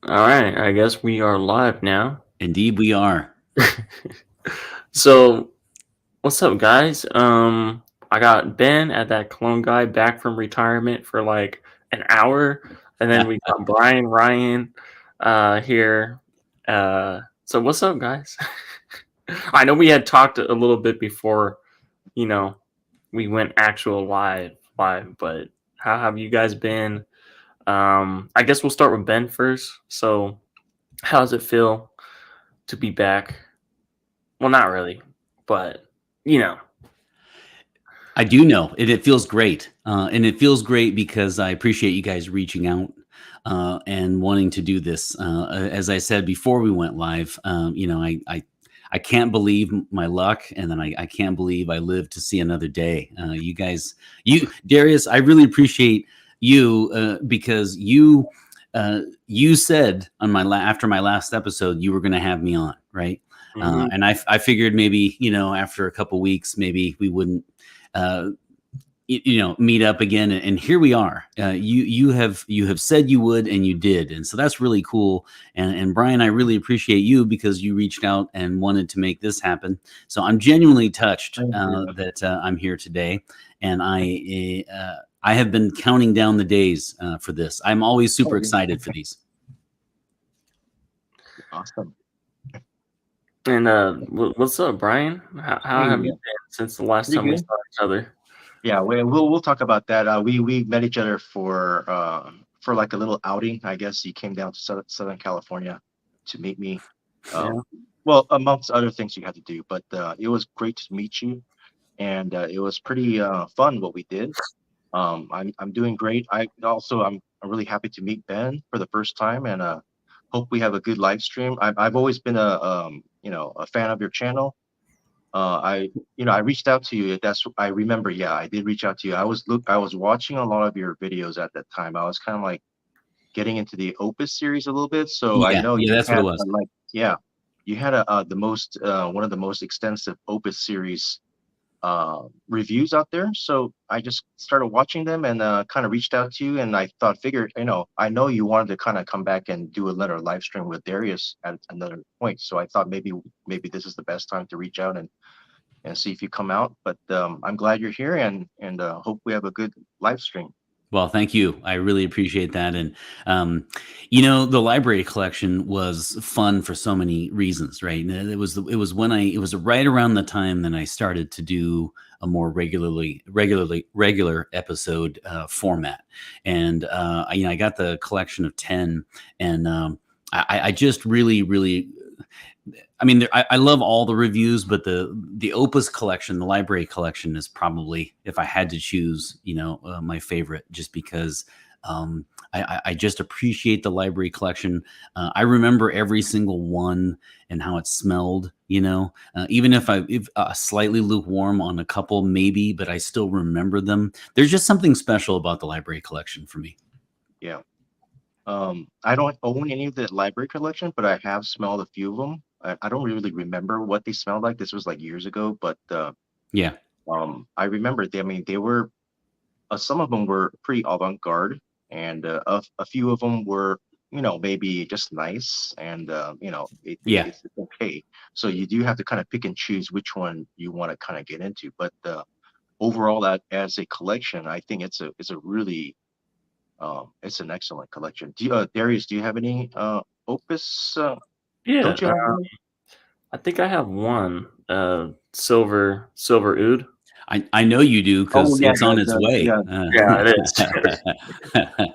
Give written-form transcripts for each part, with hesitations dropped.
All right, I guess we are live now. Indeed, we are. So, what's up, guys? I got Ben at that Cologne guy back from retirement for like an hour, and then we got Brian Ryan here. So what's up, guys? I know we had talked a little bit before, you know, we went actual live, but how have you guys been? I guess we'll start with Ben first. So, how does it feel to be back? Well, not really, but you know. I do know it feels great, and it feels great because I appreciate you guys reaching out and wanting to do this. As I said before we went live, I can't believe my luck, and then I can't believe I lived to see another day. You guys, you Darius, I really appreciate you because you said on after my last episode you were going to have me on, right? Mhm. And I figured maybe after a couple weeks maybe we wouldn't uh, meet up again, and here we are. You have said you would, and you did, and so that's really cool. And Brian, I really appreciate you because you reached out and wanted to make this happen. So I'm genuinely touched Thank you. that I'm here today, and I have been counting down the days for this. I'm always super Oh, yeah. excited for these. Awesome. And what's up, Brian? How Hey, have you yeah, been since the last pretty time we good. saw each other? Yeah, we'll talk about that. We met each other for like a little outing. I guess you came down to Southern California to meet me. Yeah. Um, well, amongst other things you had to do, but it was great to meet you, and it was pretty fun what we did. I'm doing great. I'm really happy to meet Ben for the first time, and hope we have a good live stream. I've always been a fan of your channel. I reached out to you. I remember. Yeah, I did reach out to you. I was watching a lot of your videos at that time. I was kind of like getting into the Opus series a little bit. So I Yeah, know yeah, you that's what it had was. you had the most one of the most extensive Opus series reviews out there. So I just started watching them and kind of reached out to you. And figured, I know you wanted to kind of come back and do another live stream with Darius at another point. So I thought maybe this is the best time to reach out and see if you come out. But I'm glad you're here and hope we have a good live stream. Well, thank you. I really appreciate that. And, the library collection was fun for so many reasons, right? And it was right around the time that I started to do a more regular episode format. And, I got the collection of 10, and I just really, I mean, I love all the reviews, but the Opus collection, the library collection, is probably, if I had to choose, my favorite, just because I just appreciate the library collection. I remember every single one and how it smelled. Even if slightly lukewarm on a couple, maybe, but I still remember them. There's just something special about the library collection for me. Yeah. I don't own any of the library collection, but I have smelled a few of them. I don't really remember what they smelled like. This was like years ago, but Yeah, I remember they. I mean, they were some of them were pretty avant-garde, and a few of them were, maybe just nice, and yeah. it's okay. So you do have to kind of pick and choose which one you want to kind of get into. But overall, that as a collection, I think it's a really it's an excellent collection. Darius, do you have any Opus? Yeah. Don't you have one? I think I have one. Silver Oud. I know you do Oh because yeah, it's on its way. yeah. Yeah, it is.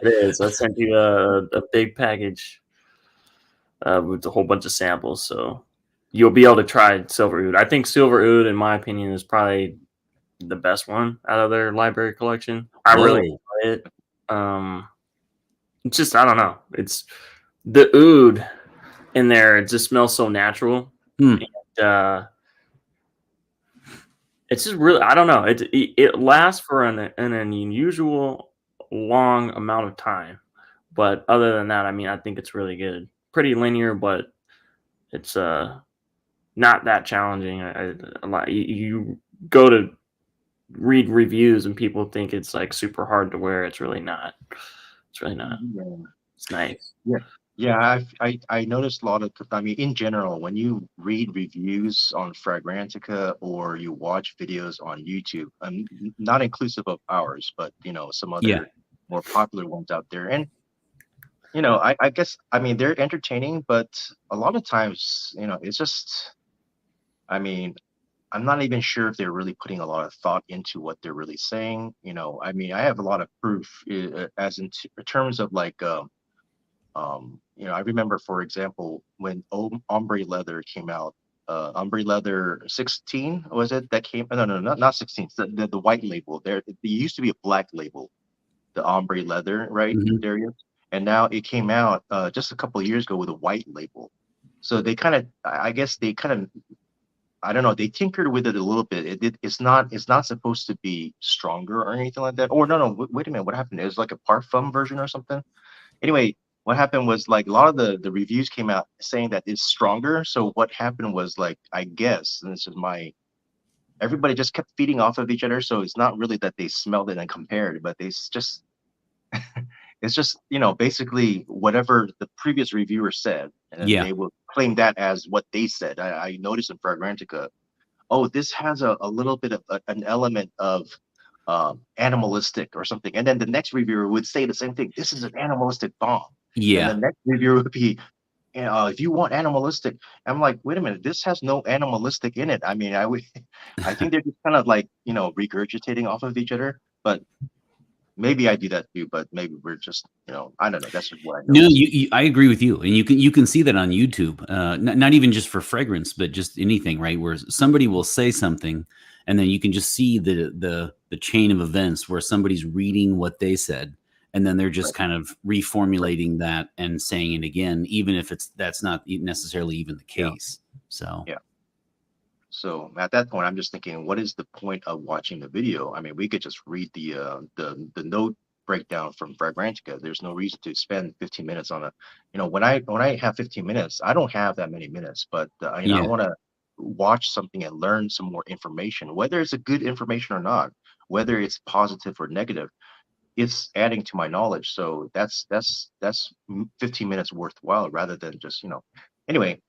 It is. I sent you a big package with a whole bunch of samples, so you'll be able to try Silver Oud. I think Silver Oud, in my opinion, is probably the best one out of their library collection. I really Whoa. enjoy it. It's just I don't know. It's the oud in there. It just smells so natural, Hmm. and it's just really I don't know. It lasts for an unusual long amount of time, but other than that, I mean, I think it's really good. Pretty linear, but it's not that challenging. A lot you go to read reviews and people think it's like super hard to wear. It's really not. It's really not. Yeah. It's nice. Yeah. Yeah, I noticed a lot of. I mean, in general, when you read reviews on Fragrantica or you watch videos on YouTube, not inclusive of ours, but some Yeah, other more popular ones out there, and I guess I mean they're entertaining, but a lot of times, it's just. I mean, I'm not even sure if they're really putting a lot of thought into what they're really saying. I mean, I have a lot of proof, as in terms of like. I remember, for example, when Ombre Leather came out, Ombre Leather 16 was it that came? No, no, not 16. The white label. There used to be a black label, the Ombre Leather, right, hmm Darius? And now it came out just a couple of years ago with a white label. So they kind of, I guess they kind of, I don't know, they tinkered with it a little bit. It's not supposed to be stronger or anything like that. Or no, no, wait a minute, what happened? It was like a parfum version or something. Anyway, what happened was like a lot of the reviews came out saying that it's stronger. So what happened was like I guess, and this is my everybody just kept feeding off of each other. So it's not really that they smelled it and compared, but just it's just basically whatever the previous reviewer said, and then yeah, they will claim that as what they said. I noticed in Fragrantica, oh, this has a little bit of an element of animalistic or something. And then the next reviewer would say the same thing. This is an animalistic bomb. And the yeah. next reviewer would be, if you want animalistic, I'm like, wait a minute, this has no animalistic in it. I mean, I think they're just kind of like, regurgitating off of each other. But maybe I do that too. But maybe we're just, I don't know. That's just what I No, noticed. I agree with you, and you can see that on YouTube. Not even just for fragrance, but just anything, right? Where somebody will say something, and then you can just see the chain of events where somebody's reading what they said, and then they're just Right. kind of Right. reformulating that and saying it again, even if that's not necessarily even the Yeah. case. So Yeah. So at that point, I'm just thinking, what is the point of watching the video? I mean, we could just read the note breakdown from Fragrantica. There's no reason to spend 15 minutes on a, when I have 15 minutes, I don't have that many minutes, but I yeah, want to watch something and learn some more information, whether it's a good information or not, whether it's positive or negative. It's adding to my knowledge, so that's 15 minutes worthwhile rather than just. Anyway,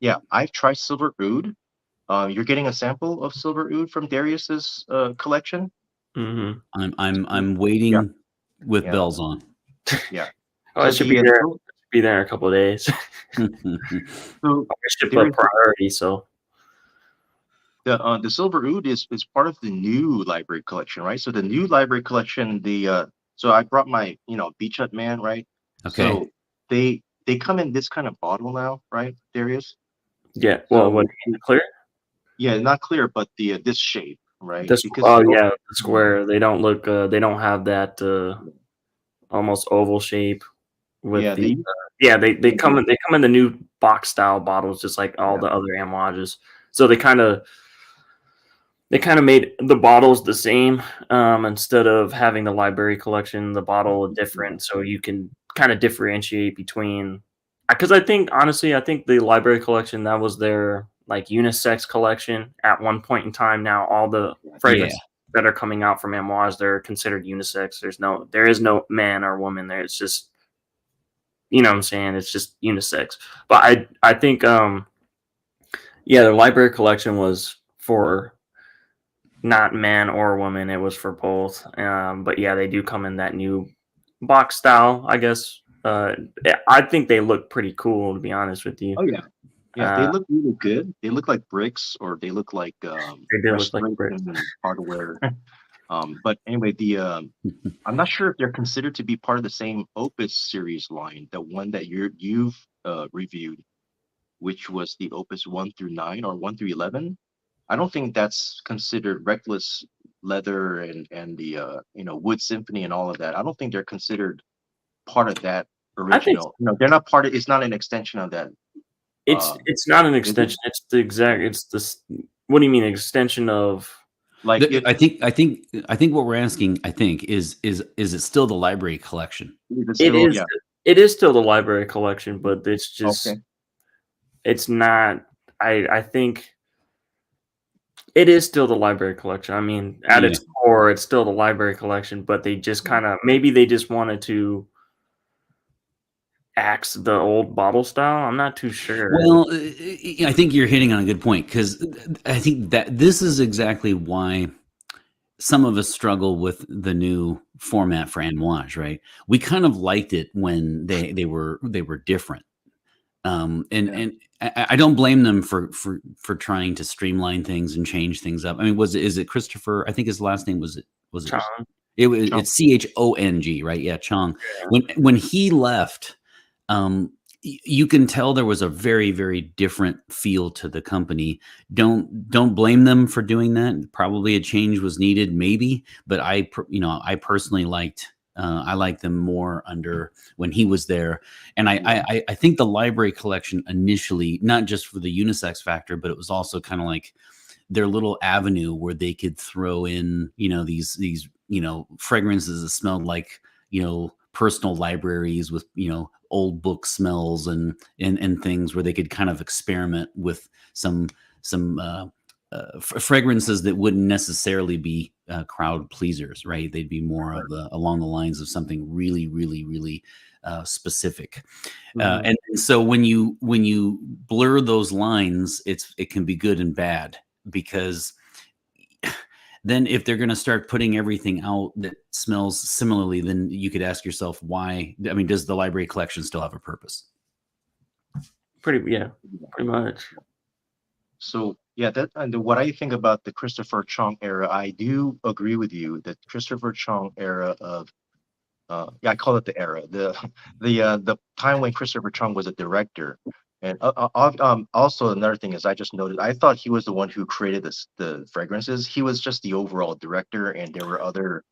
yeah, I've tried Silver Oud. You're getting a sample of Silver Oud from Darius's collection. Hmm. I'm Yeah, waiting with yeah, bells on. yeah. Oh, it So should be the there. Be there in a couple of days. so I ship there a is priority, so the Silver Oud is part of the new library collection, right? So the new library collection, so I brought my Beach Hut Man, right? Okay. So they come in this kind of bottle now, right, Darius? yeah. Well, what So clear? yeah, not clear, but the this shape, right? This. Because Oh the yeah, the yeah, square. They don't look. They don't have that almost oval shape with yeah, the. they Yeah, they yeah, come in the new box style bottles, just like all yeah, the other Amouages. So they kind of made the bottles the same, instead of having the library collection, the bottle yeah, different, so you can kind of differentiate between. Because I think honestly, I think the library collection that was their like unisex collection at one point in time. Now all the Yeah. fragrances that are coming out from Amouage, they're considered unisex. There is no man or woman there. It's just what I'm saying. It's just unisex. But I think yeah, the library collection was for not man or woman. It was for both. But yeah, they do come in that new box style, I guess. Yeah, I think they look pretty cool, to be honest with you. oh yeah, yeah. They Uh, look really good. They look like bricks, or they look like they do look like restoration bricks. and hardware. But anyway, I'm not sure if they're considered to be part of the same Opus series line, the one that you've reviewed, which was the Opus 1 through 9 or 1 through 11. I don't think that's considered Reckless Leather and the Wood Symphony and all of that. I don't think they're considered part of that I think original. No, they're not part of. It's not an extension of that. it's not an Is it? extension. It's the exact. It's this. What do you mean extension of? Like if I think what we're asking, I think, is it still the library collection? it's It still, is. yeah. It is still the library collection, but it's Okay. just. It's not. I think it is still the library collection. I mean, at Yeah. its core, it's still the library collection, but they just Mm. kind of maybe they just wanted to. axe the old bottle style? I'm not too sure. Well, I think you're hitting on a good point, because I think that this is exactly why some of us struggle with the new format for amouage, right? We kind of liked it when they were different. And Yeah. and I don't blame them for trying to streamline things and change things up. I mean, is it Christopher? I think his last name was it Chong. it's Chong, right? Yeah, Chong. Yeah. When he left, you can tell there was a very, very different feel to the company. Don't blame them for doing that. Probably a change was needed, maybe, but I personally liked them more under when he was there. And I think the library collection initially, not just for the unisex factor, but it was also kind of like their little avenue where they could throw in, these fragrances that smelled like, personal libraries with, old book smells and things where they could kind of experiment with some fragrances that wouldn't necessarily be crowd pleasers, right? They'd be more of along the lines of something really, really, really specific. Mhm. And so when you blur those lines, it can be good and bad, because then if they're going to start putting everything out that smells similarly, then you could ask yourself why. I mean, does the library collection still have a purpose? Yeah, pretty much. So yeah, that and what I think about the Christopher Chong era, I do agree with you that Christopher Chong era of yeah, I call it the era, the time when Christopher Chong was a director. And also another thing is I just noted I thought he was the one who created the fragrances. He was just the overall director, and there were other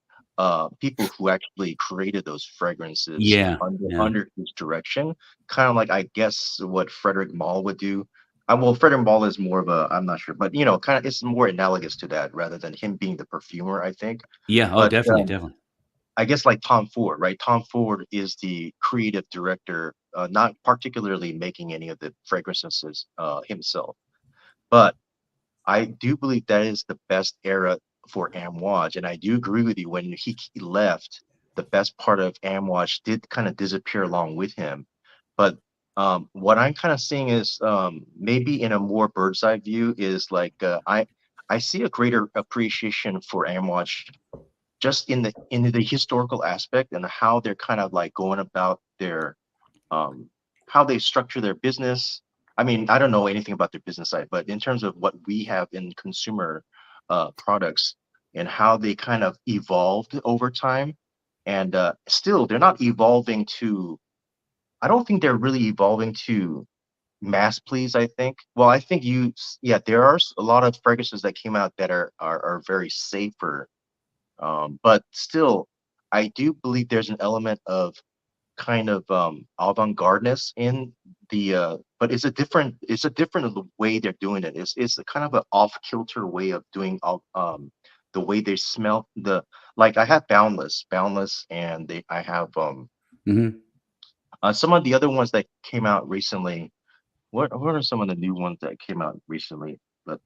people who actually created those fragrances Yeah, under yeah, under his direction. Kind of like I guess what Frederick Malle would do. Well, Frederick Malle is more of a I'm not sure, but kind of it's more analogous to that rather than him being the perfumer, I think. yeah. Oh, But definitely, definitely. I guess like Tom Ford, right? Tom Ford is the creative director, not particularly making any of the fragrances himself. But I do believe that is the best era for Amouage, and I do agree with you. When he left, the best part of Amouage did kind of disappear along with him. But what I'm kind of seeing is maybe in a more bird's eye view is like I see a greater appreciation for Amouage just in the historical aspect and how they're kind of like going about their um how they structure their business. I mean, I don't know anything about their business side, but in terms of what we have in consumer products and how they kind of evolved over time, and still they're not evolving to. I don't think they're really evolving to mass please. I think. Well, I think yeah, there are a lot of fragrances that came out that are very safer, but still, I do believe there's an element of kind of avant-gardeness in but it's a different way they're doing it. It's a kind of an off-kilter way of doing the way they smell like I have Boundless, and I have Hmm. some of the other ones that came out recently. What are some of the new ones that came out recently? But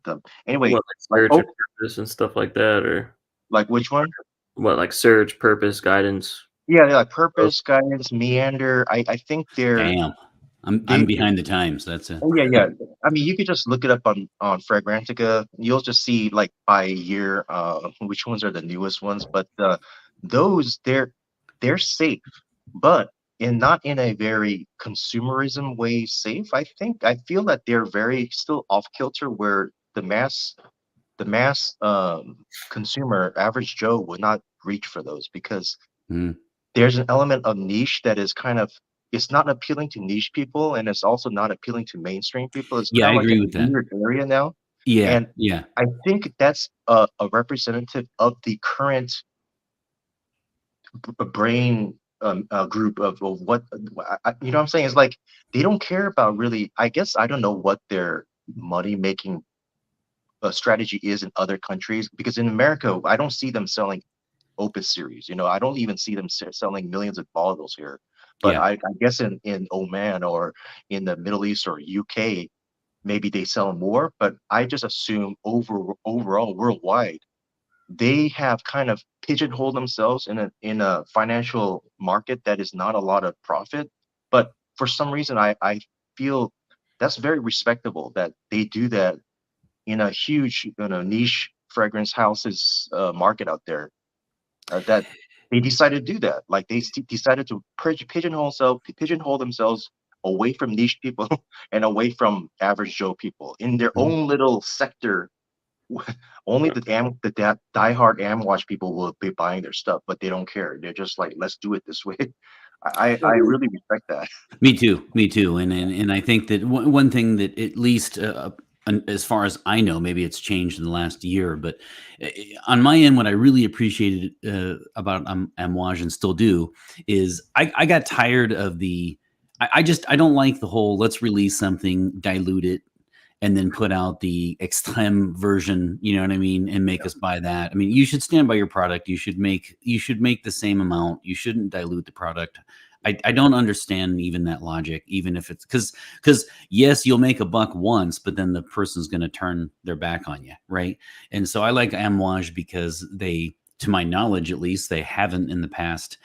anyway, What, like like surge and purpose and stuff like that, or like which one? what, like surge, purpose, guidance? Yeah, yeah, like Both. Purpose, Guidance, Meander. I think Damn, I'm they behind the times. That's it. oh yeah, yeah. I mean, you could just look it up on Fragrantica. You'll just see like by year which ones are the newest ones. But those they're safe, but not in a very consumerism way safe. I feel that they're very still off kilter where the mass consumer, average Joe, would not reach for those because Mhm. there's an element of niche that is kind of it's not appealing to niche people, and it's also not appealing to mainstream people. It's Yeah, kind I of like agree in a with that. weird area now, Yeah, and yeah. I think that's a representative of the current brain group of what you know what I'm saying. It's like they don't care about really. I guess I don't know what their money making strategy is in other countries because in America I don't see them selling Opus series. I don't even see them selling millions of bottles here. But Yeah. I guess in Oman or in the Middle East or UK, maybe they sell more. But I just assume overall worldwide, they have kind of pigeonholed themselves in a financial market that is not a lot of profit. But for some reason, I feel that's very respectable that they do that in a huge, niche fragrance houses market out there. That they decided to do that. Like they decided to pigeonhole themselves away from niche people and away from average Joe people in their own little sector. Only the diehard Amwatch people will be buying their stuff, but they don't care. They're just like, let's do it this way. I really respect that. Me too. Me too. And I think that one thing that at least as far as I know, maybe it's changed in the last year, but on my end, what I really appreciated about Amouage and still do is I got tired of I don't like the whole let's release something, dilute it, and then put out the extreme version, you know what I mean, and make us buy that. I mean, you should stand by your product. You should make the same amount. You shouldn't dilute the product. I don't understand even that logic, even if it's because yes, you'll make a buck once, but then the person's going to turn their back on you, right? And so I like Amouage because they, to my knowledge at least, they haven't in the past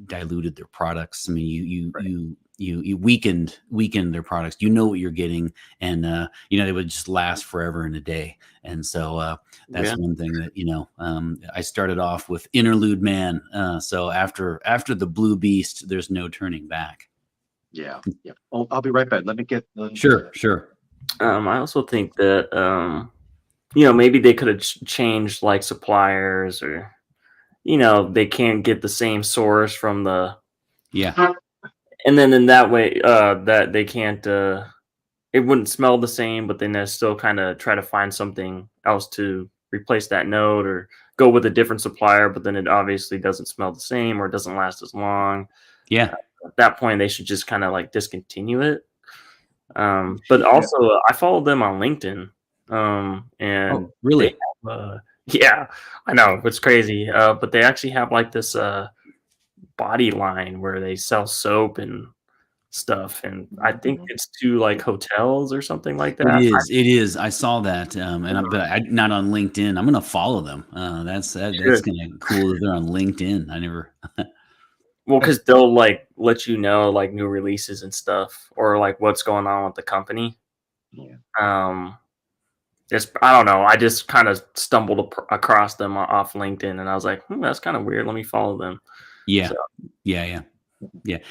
diluted their products. I mean, you weakened their products. You know what you're getting, and they would just last forever and a day. And so that's one thing that I started off with Interlude Man. So after the Blue Beast, there's no turning back. Yeah. Oh, I'll be right back. Let me get. Sure. I also think that maybe they could have changed like suppliers, or they can't get the same source from the and then in that way that they can't it wouldn't smell the same, but then they still kind of try to find something else to replace that note, or go with a different supplier, but then it obviously doesn't smell the same or doesn't last as long. At that point they should just kind of like discontinue it. But also I followed them on LinkedIn, and really yeah, I know it's crazy, but they actually have like this body line where they sell soap and stuff, and I think it's to like hotels or something like that. It is. I saw that, but I'm not on LinkedIn. I'm gonna follow them. That's kind of cool that they're on LinkedIn. I never. Well, because they'll like let you know like new releases and stuff, or like what's going on with the company. I don't know. I just kind of stumbled across them off LinkedIn, and I was like, that's kind of weird. Let me follow them. Yeah.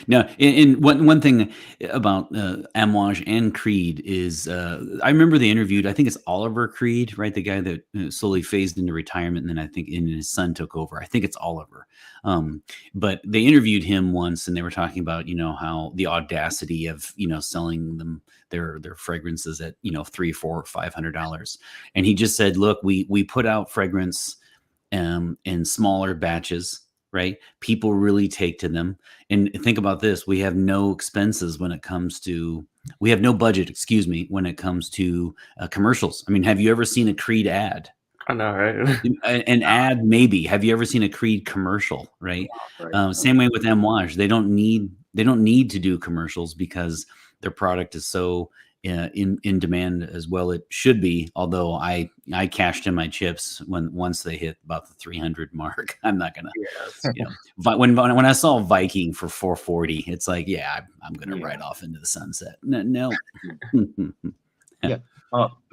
No, and one thing about Amouage and Creed is I remember they interviewed, I think it's Oliver Creed, right? The guy that slowly phased into retirement, and then I think his son took over. I think it's Oliver. But they interviewed him once, and they were talking about, how the audacity of, selling them their fragrances at, $300, $400, $500. And he just said, look, we put out fragrance in smaller batches. Right? People really take to them. And think about this. We have no expenses when it comes to, we have no budget, when it comes to commercials. I mean, have you ever seen a Creed ad? I know, right? An ad, maybe. Have you ever seen a Creed commercial? Right. Same way with Amouage. They don't need to do commercials because their product is so in demand as well. It should be, although I cashed in my chips once they hit about the 300 mark. I'm not gonna, when I saw Viking for 440, it's like, I'm gonna ride off into the sunset. No.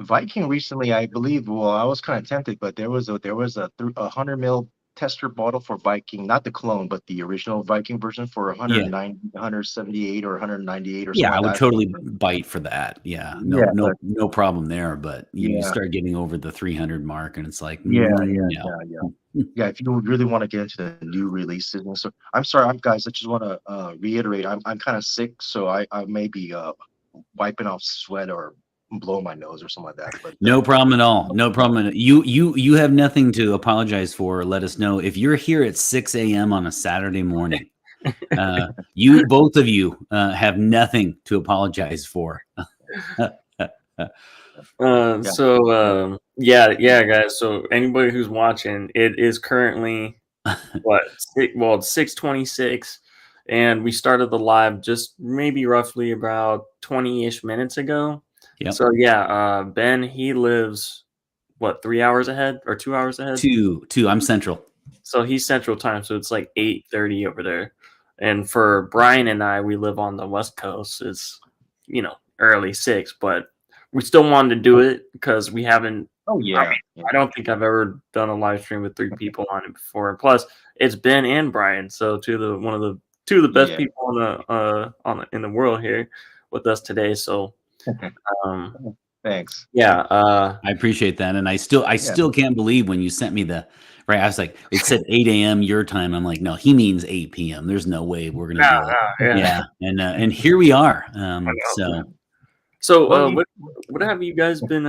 Viking recently, I believe. Well, I was kind of tempted, but there was a 100 ml tester bottle for Viking, not the clone, but the original Viking version for 190, 178 or 198 or something. I would totally bite for that. No problem there. But you start getting over the 300 mark, and it's like, if you really want to get into the new releases, and so I'm sorry, guys. I just want to reiterate, I'm kind of sick, so I may be wiping off sweat or blow my nose or something like that. But no problem at all. No problem. You have nothing to apologize for. Let us know if you're here at 6 a.m. on a Saturday morning. Both of you have nothing to apologize for. Guys. So anybody who's watching, it is currently it's 6:26. And we started the live just maybe roughly about 20-ish minutes ago. So Ben, he lives 3 hours ahead or 2 hours ahead? Two. I'm Central. So he's Central time, so it's like 8:30 over there. And for Bryan and I, we live on the West Coast. It's, early 6, but we still wanted to do it because we haven't. Oh I yeah, mean, yeah. I don't think I've ever done a live stream with 3 people on it before. And plus, it's Ben and Bryan, so two of the best Yeah. people in the world here with us today. So, um, Thanks. yeah, I appreciate that, and I Yeah. still can't believe when you sent me the right. I was like, it said 8 a.m. your time. I'm like, no, he means 8 p.m. There's no way we're gonna nah, do it. yeah. Yeah, and here we are. I know. So So, Well, you what have you guys been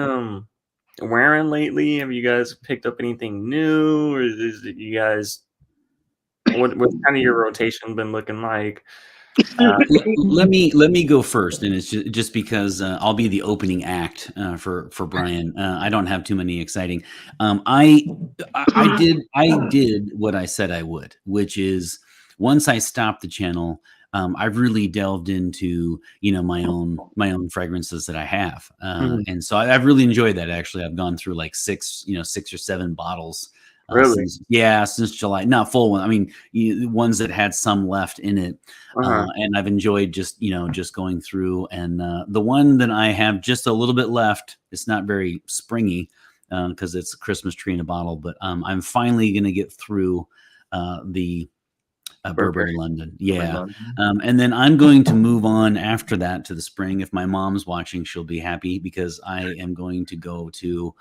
wearing lately? Have you guys picked up anything new, or is it you guys? What's kind of your rotation been looking like? let me go first, and it's just because I'll be the opening act for Bryan. I don't have too many exciting. I did what I said I would, which is once I stopped the channel, I've really delved into my own fragrances that I have, Mhm. and so I've really enjoyed that. Actually, I've gone through like 6 or 7 bottles. Really? Since July, not full one. I mean, ones that had some left in it, Uh-huh. and I've enjoyed just going through. And the one that I have just a little bit left, it's not very springy because it's a Christmas tree in a bottle. But I'm finally going to get through the Burberry. Burberry London. Burberry Yeah. London. And then I'm going to move on after that to the spring. If my mom's watching, she'll be happy because I am going to go to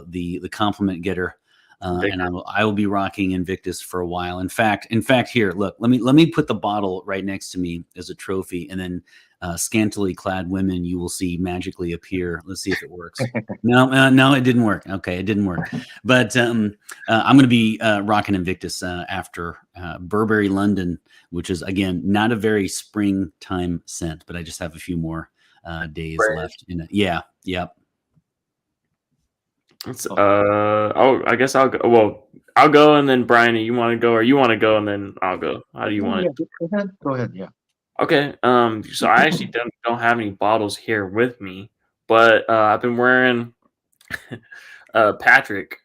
the compliment getter. And I will be rocking Invictus for a while. In fact, here, look, let me put the bottle right next to me as a trophy, and then scantily clad women you will see magically appear. Let's see if it works. No, it didn't work. Okay, it didn't work. But I'm going to be rocking Invictus after Burberry London, which is again not a very springtime scent, but I just have a few more days left in it. Yeah, yep. I guess I'll go. Well, I'll go, and then Bryan, you want to go, or you want to go, and then I'll go. How do you want it? Go ahead. Go ahead. Yeah. Okay. So I actually don't have any bottles here with me, but I've been wearing Patrick.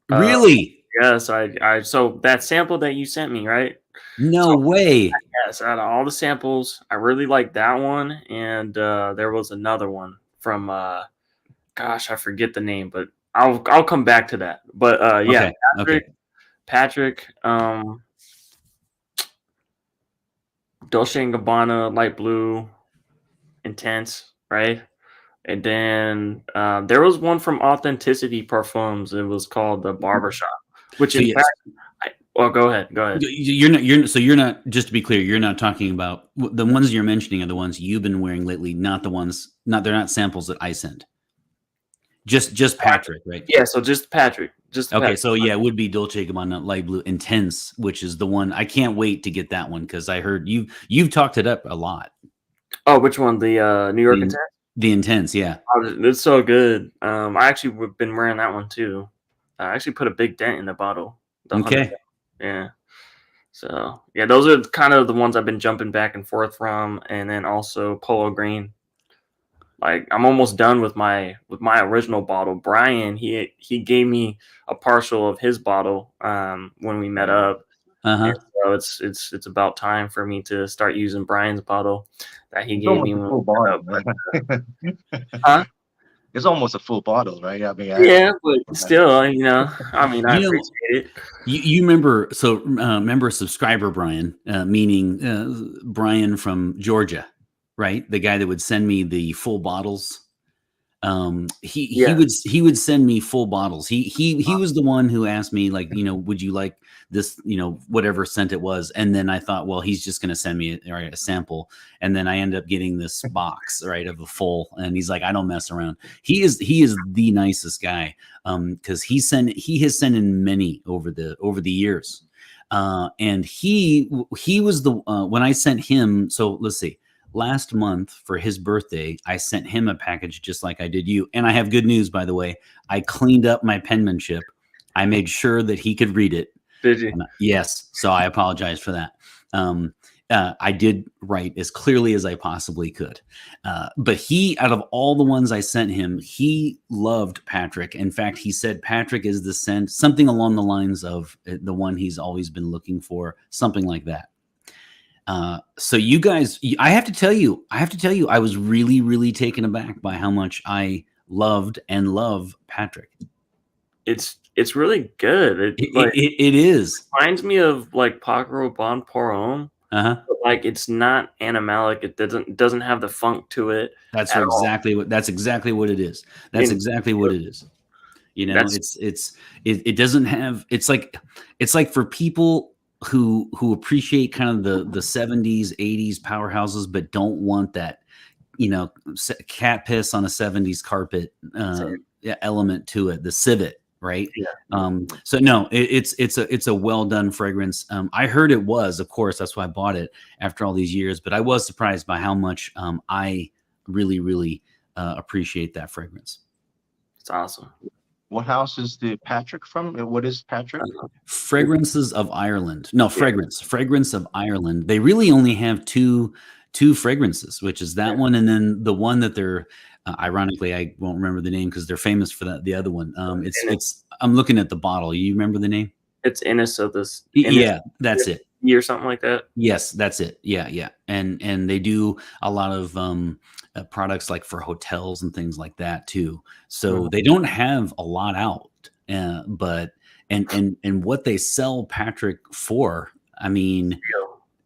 Really? Yes, so that sample that you sent me, right? No So way. yes, out of all the samples, I really like that one, and there was another one from gosh, I forget the name, but I'll come back to that. But yeah, Okay. Patrick, Dolce and Gabbana, light blue, intense, right? And then there was one from Authenticity Parfums. It was called the Barbershop, which So in yes. fact, well, go ahead. You're not, just to be clear, you're not talking about the ones you're mentioning are the ones you've been wearing lately, not the ones, they're not samples that I sent. Just Patrick, right? Yeah, so just Patrick. Okay, Patrick. so yeah, it would be Dolce Gabbana Light Blue Intense, which is the one I can't wait to get that one because I heard you've talked it up a lot. Oh, which one? The New York Intense? The Intense, yeah. Oh, it's so good. I actually been wearing that one too. I actually put a big dent in the bottle. Okay. Yeah. So yeah, those are kind of the ones I've been jumping back and forth from, and then also Polo Green. Like I'm almost done with my original bottle. Bryan, he gave me a partial of his bottle when we met up. And so it's about time for me to start using Bryan's bottle that he gave me when Full we met bottle. up. Huh? It's almost a full bottle, right? I mean, Yeah, but still, I appreciate it. You remember? So remember subscriber Bryan, meaning Bryan from Georgia, right? The guy that would send me the full bottles. He would send me full bottles. He was the one who asked me, like, would you like this, whatever scent it was. And then I thought, well, he's just going to send me a sample. And then I end up getting this box, right, of a full. And he's like, I don't mess around. He is the nicest guy. Cause he has sent in many over the years. And he was the, when I sent him, so let's see. Last month for his birthday, I sent him a package just like I did you. And I have good news, by the way. I cleaned up my penmanship. I made sure that he could read it. Did you? Yes. So I apologize for that. I did write as clearly as I possibly could. But he, out of all the ones I sent him, he loved Patrick. In fact, he said Patrick is the scent, something along the lines of the one he's always been looking for, something like that. So you guys, I have to tell you, I was really, really taken aback by how much I loved and love Patrick. It's really good. It is. Reminds me of like Pacro Bon Porum, Uh-huh. but like it's not animalic. It doesn't have the funk to it That's at all. exactly what it is. That's And exactly what it is. You know, that's it doesn't have, it's like for people who appreciate kind of the 70s, 80s powerhouses, but don't want that, you know, cat piss on a 70s carpet element to it, the civet, right? yeah. So no, it's a well done fragrance. I heard it was, of course, that's why I bought it after all these years, but I was surprised by how much I really, really appreciate that fragrance. It's awesome. What house is the Patrick from? What is Patrick? Fragrances of Ireland. No, Fragrance of Ireland. They really only have two fragrances, which is that one, and then the one that they're ironically, I won't remember the name because they're famous for that. The other one, it's. I'm looking at the bottle. You remember the name? It's Innis of this. Yeah, that's it. Or something like that. Yes, that's it. Yeah, and they do a lot of products like for hotels and things like that too. So they don't have a lot out, but and what they sell Patrick for, I mean,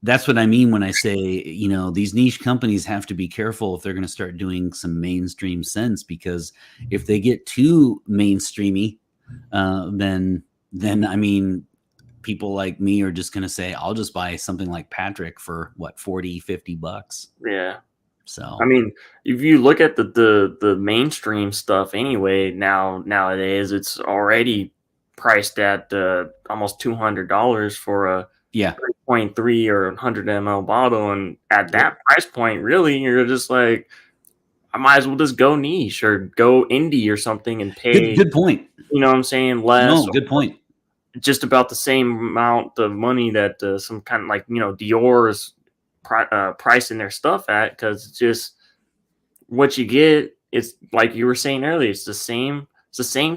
that's what I mean when I say, you know, these niche companies have to be careful if they're going to start doing some mainstream scents, because if they get too mainstreamy, then I mean, people like me are just going to say, I'll just buy something like Patrick for what, $40-$50. Yeah. So I mean, if you look at the mainstream stuff anyway, nowadays it's already priced at almost $200 for a 3.3 or 100 ml bottle, and at that price point, really, you're just like, I might as well just go niche or go indie or something and pay. Good point. You know what I'm saying? Less. No, good point. Just about the same amount of money that some kind of like, you know, Dior's pricing their stuff at, because it's just what you get. It's like you were saying earlier, it's the same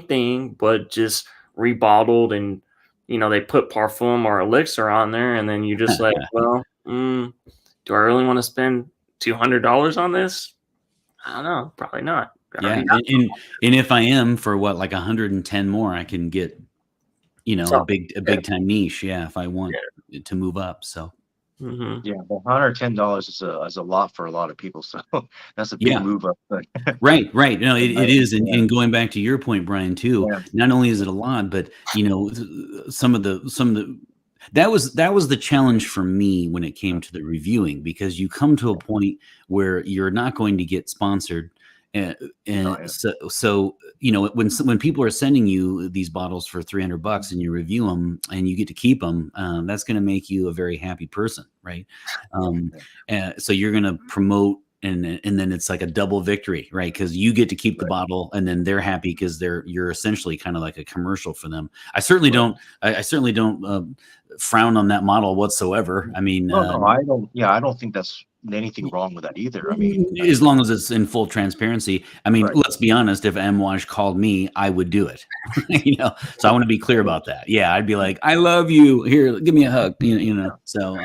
thing, but just rebottled, and you know, they put parfum or elixir on there, and then you just like, well, do I really want to spend $200 on this? I don't know, probably not. Yeah, and if I am, for what, like 110 more, I can get, you know, a big time niche. Yeah, if I want to move up. So yeah, but $110 is a lot for a lot of people. So that's a big move up. Right. No, it is. And going back to your point, Bryan, too, not only is it a lot, but you know, some of the that was the challenge for me when it came to the reviewing, because you come to a point where you're not going to get sponsored. So you know, when people are sending you these bottles for $300 and you review them and you get to keep them, that's going to make you a very happy person, right? So you're going to promote, and then it's like a double victory, right? Because you get to keep the bottle, and then they're happy because you're essentially kind of like a commercial for them. I certainly don't frown on that model whatsoever. I mean, no, I don't. Yeah, I don't think that's anything wrong with that either. I mean, as long as it's in full transparency. I mean, let's be honest. If Amouage called me, I would do it. You know, so I want to be clear about that. Yeah, I'd be like, I love you. Here, give me a hug. You know. So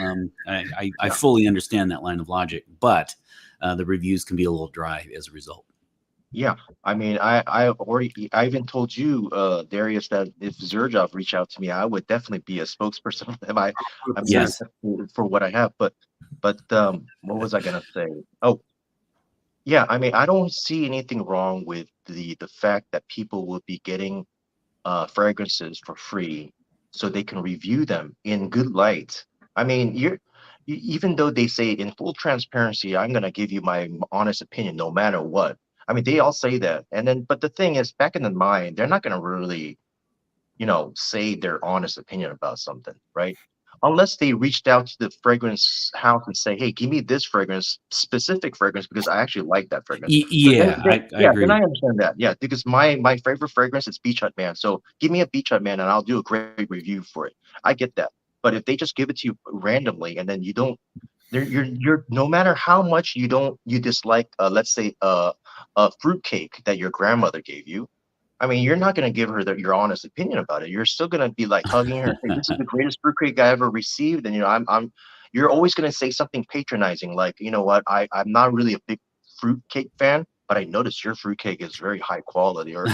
I fully understand that line of logic, but the reviews can be a little dry as a result. Yeah, I mean, I even told you, Darius, that if Zerjov reached out to me, I would definitely be a spokesperson for them. I'm yes, for what I have, but what was I gonna say? Oh, yeah, I mean, I don't see anything wrong with the fact that people will be getting fragrances for free, so they can review them in good light. I mean, even though they say in full transparency, I'm gonna give you my honest opinion no matter what. I mean, they all say that, and then, but the thing is, back in the mind, they're not gonna really, you know, say their honest opinion about something, right? Unless they reached out to the fragrance house and say, "Hey, give me this fragrance, specific fragrance, because I actually like that fragrance." Yeah, I agree. Then I understand that. Yeah, because my favorite fragrance is Beach Hut Man. So give me a Beach Hut Man, and I'll do a great review for it. I get that. But if they just give it to you randomly, and then you don't, you're no matter how much you dislike, let's say a fruit cake that your grandmother gave you, I mean, you're not going to give her your honest opinion about it. You're still going to be like hugging her and say, "This is the greatest fruit cake I ever received." And you know, you're always going to say something patronizing, like, you know what, I'm not really a big fruitcake fan, but I noticed your fruitcake is very high quality, or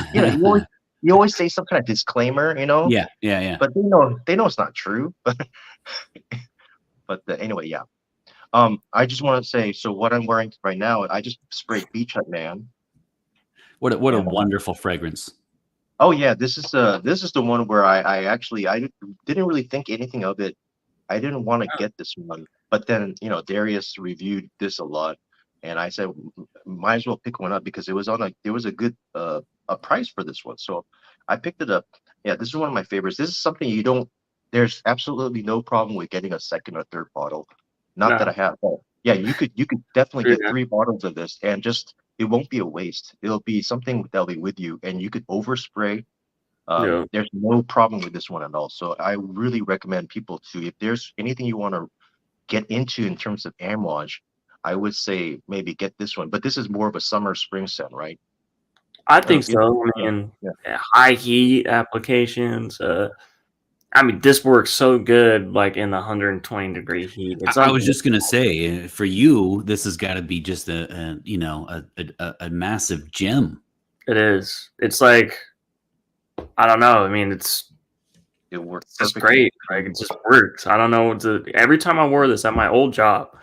you always say some kind of disclaimer, Yeah, yeah, yeah. but they know it's not true. But anyway, yeah. I just want to say, so what I'm wearing right now, I just sprayed Beach Hut Man. What a And, wonderful fragrance. oh yeah, this is the one where I actually I didn't really think anything of it. I didn't want to get this one, but then Darius reviewed this a lot, and I said might as well pick one up because it was on there was a good a price for this one, so I picked it up. Yeah, this is one of my favorites. This is something you don't. There's absolutely no problem with getting a second or third bottle. Not that I No. have. But yeah, you could definitely get Yeah. 3 bottles of this, and just it won't be a waste. It'll be something that'll be with you, and you could overspray. Yeah. There's no problem with this one at all. So I really recommend people to, if there's anything you want to get into in terms of amouage, I would say maybe get this one. But this is more of a summer spring scent, right? I think so. I Yeah, mean, yeah. high heat applications. I mean, this works so good, like in the 120-degree heat. It's I was just gonna unbelievable. say, for you, this has got to be just a massive gem. It is. It's like, I don't know. I mean, It worked it's just perfectly. great. Like, it just works. I don't know what to. Every time I wore this at my old job,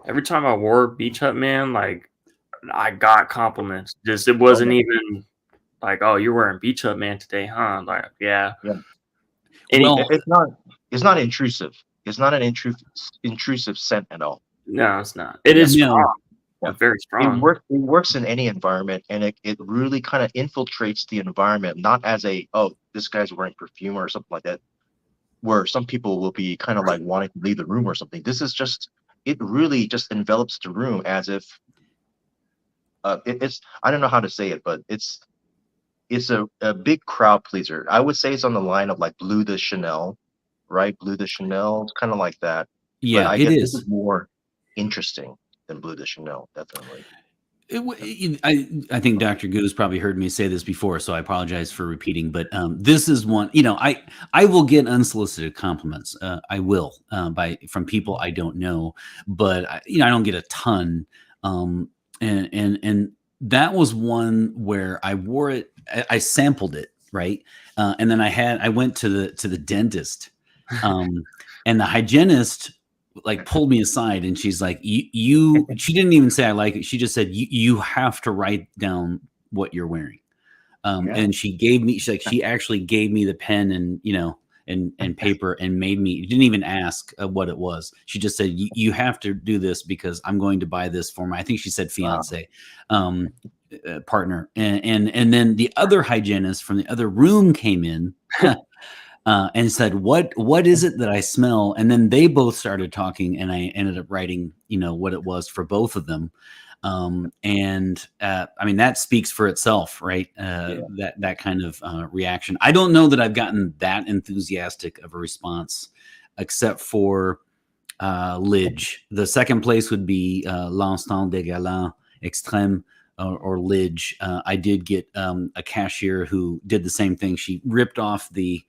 every time I wore Beach Hut Man, like, I got compliments. Just it Oh wasn't yeah, even like, oh, you're wearing Beach Hut Man today, huh? Like, yeah. yeah. Any Well, It's not intrusive. It's not an intrusive scent at all. No, it's not. It Yeah, is no, strong, yeah. but very It strong. works. It works in any environment, and it really kind of infiltrates the environment. Not as a, oh, this guy's wearing perfume or something like that, where some people will be kind of like wanting to leave the room or something. This is just, it really just envelops the room as if it's, I don't know how to say it, but it's a big crowd pleaser. I would say it's on the line of like Blue de Chanel, right? Blue de Chanel, kind of like that. But yeah, I it guess this is is. more interesting than Blue de Chanel, definitely. I think Dr. Goose probably heard me say this before, so I apologize for repeating. But this is one. I will get unsolicited compliments. I will from people I don't know, but I don't get a ton. And that was one where I wore it. I sampled it, right, and then I went to the dentist, and the hygienist like pulled me aside and she's like, you she didn't even say I like it. She just said, you have to write down what you're wearing. Yeah. And she actually gave me the pen and, and paper and made me, didn't even ask what it was. She just said, you have to do this because I'm going to buy this for my, I think she said Wow. fiance, partner. And then the other hygienist from the other room came in and said, what is it that I smell? And then they both started talking and I ended up writing, what it was for both of them. I mean, that speaks for itself, right? That kind of reaction. I don't know that I've gotten that enthusiastic of a response except for Lidge. The second place would be L'Instant des Galants Extrême, or Lidge. I did get a cashier who did the same thing. She ripped off the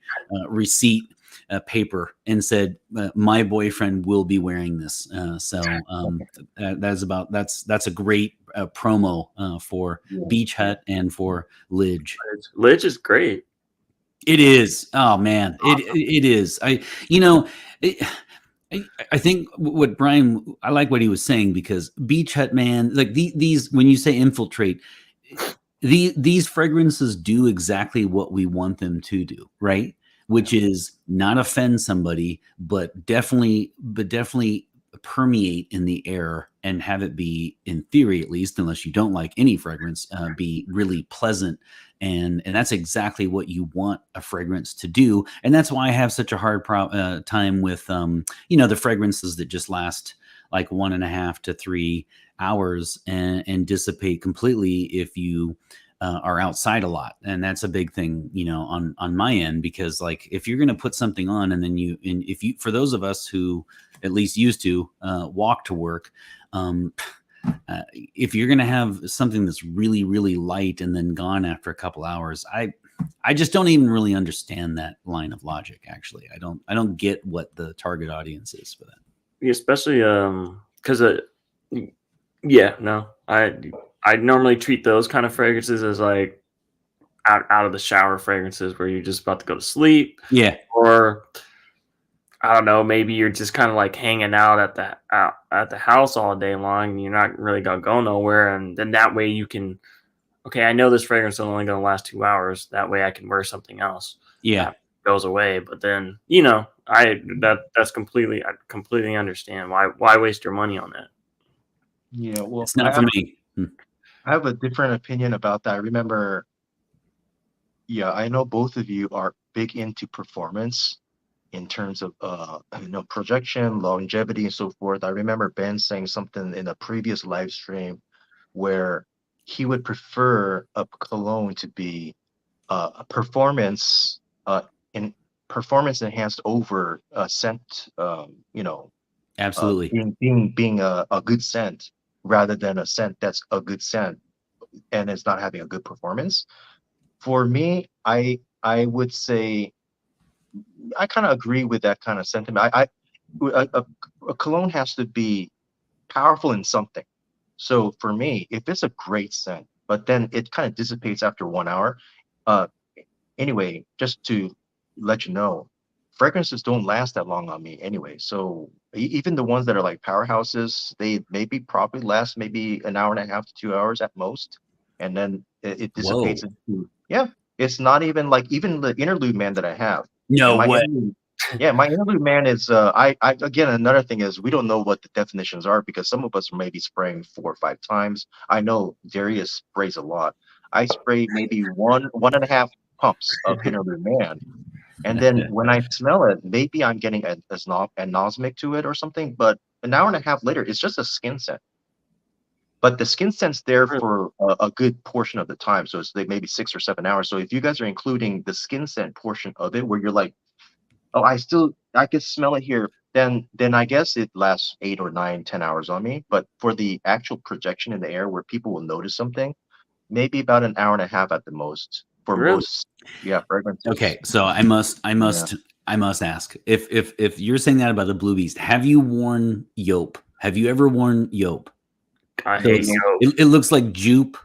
receipt paper and said, "My boyfriend will be wearing this." That's a great promo for Yeah. Beach Hut and for Lidge. Lidge is great. It is. Oh man, it is. I think what Bryan, I like what he was saying, because Beach Hut Man, like these, when you say infiltrate, these fragrances do exactly what we want them to do, right? Which is not offend somebody, but definitely permeate in the air and have it be, in theory at least, unless you don't like any fragrance, be really pleasant. And that's exactly what you want a fragrance to do. And that's why I have such a hard time with, the fragrances that just last like 1.5 to 3 hours and dissipate completely if you are outside a lot. And that's a big thing, on my end, because like if you're going to put something on and then for those of us who at least used to walk to work, if you're going to have something that's really, really light and then gone after a couple hours, I just don't even really understand that line of logic. Actually, I don't get what the target audience is for that. especially because yeah, no, I normally treat those kind of fragrances as like out of the shower fragrances where you're just about to go to sleep, Yeah, or I don't know, maybe you're just kind of like hanging out at the house all day long, and you're not really gonna go nowhere, and then that way you can, okay, I know this fragrance is only gonna last 2 hours. That way I can wear something else yeah. that goes away. But then I completely understand why waste your money on that. Yeah, well, It's not for me. I have a different opinion about that. I remember, yeah, I know both of you are big into performance in terms of projection, longevity, and so forth. I remember Ben saying something in a previous live stream where he would prefer a cologne to be a in performance enhanced over a scent, Absolutely. being a good scent rather than a scent that's a good scent and it's not having a good performance. For me, I would say I kind of agree with that kind of sentiment. A cologne has to be powerful in something. So for me, if it's a great scent, but then it kind of dissipates after 1 hour, uh, anyway, just to let you know, fragrances don't last that long on me anyway. So even the ones that are like powerhouses, they maybe probably last maybe an hour and a half to 2 hours at most, and then it dissipates Whoa. into yeah. It's not even like even the interlude man that I have, and No my way. interlude, yeah, my interlude man is I again another thing is we don't know what the definitions are because some of us are maybe spraying 4 or 5 times. I know Darius sprays a lot. I spray maybe one and a half pumps of interlude man. And then when I smell it, maybe I'm getting anosmic to it or something. But an hour and a half later, it's just a skin scent. But the skin scent's there for a good portion of the time. So it's like maybe 6 or 7 hours. So if you guys are including the skin scent portion of it, where you're like, oh, I can smell it here, then I guess it lasts 8 or 9, 10 hours on me. But for the actual projection in the air where people will notice something, maybe about an hour and a half at the most for Really? most, yeah, fragrances. Okay, so Yeah. I must ask if you're saying that about the Blue Beast, have you worn Yope? Have you ever worn Yope? I So hate Yeah, you. it looks like jupe.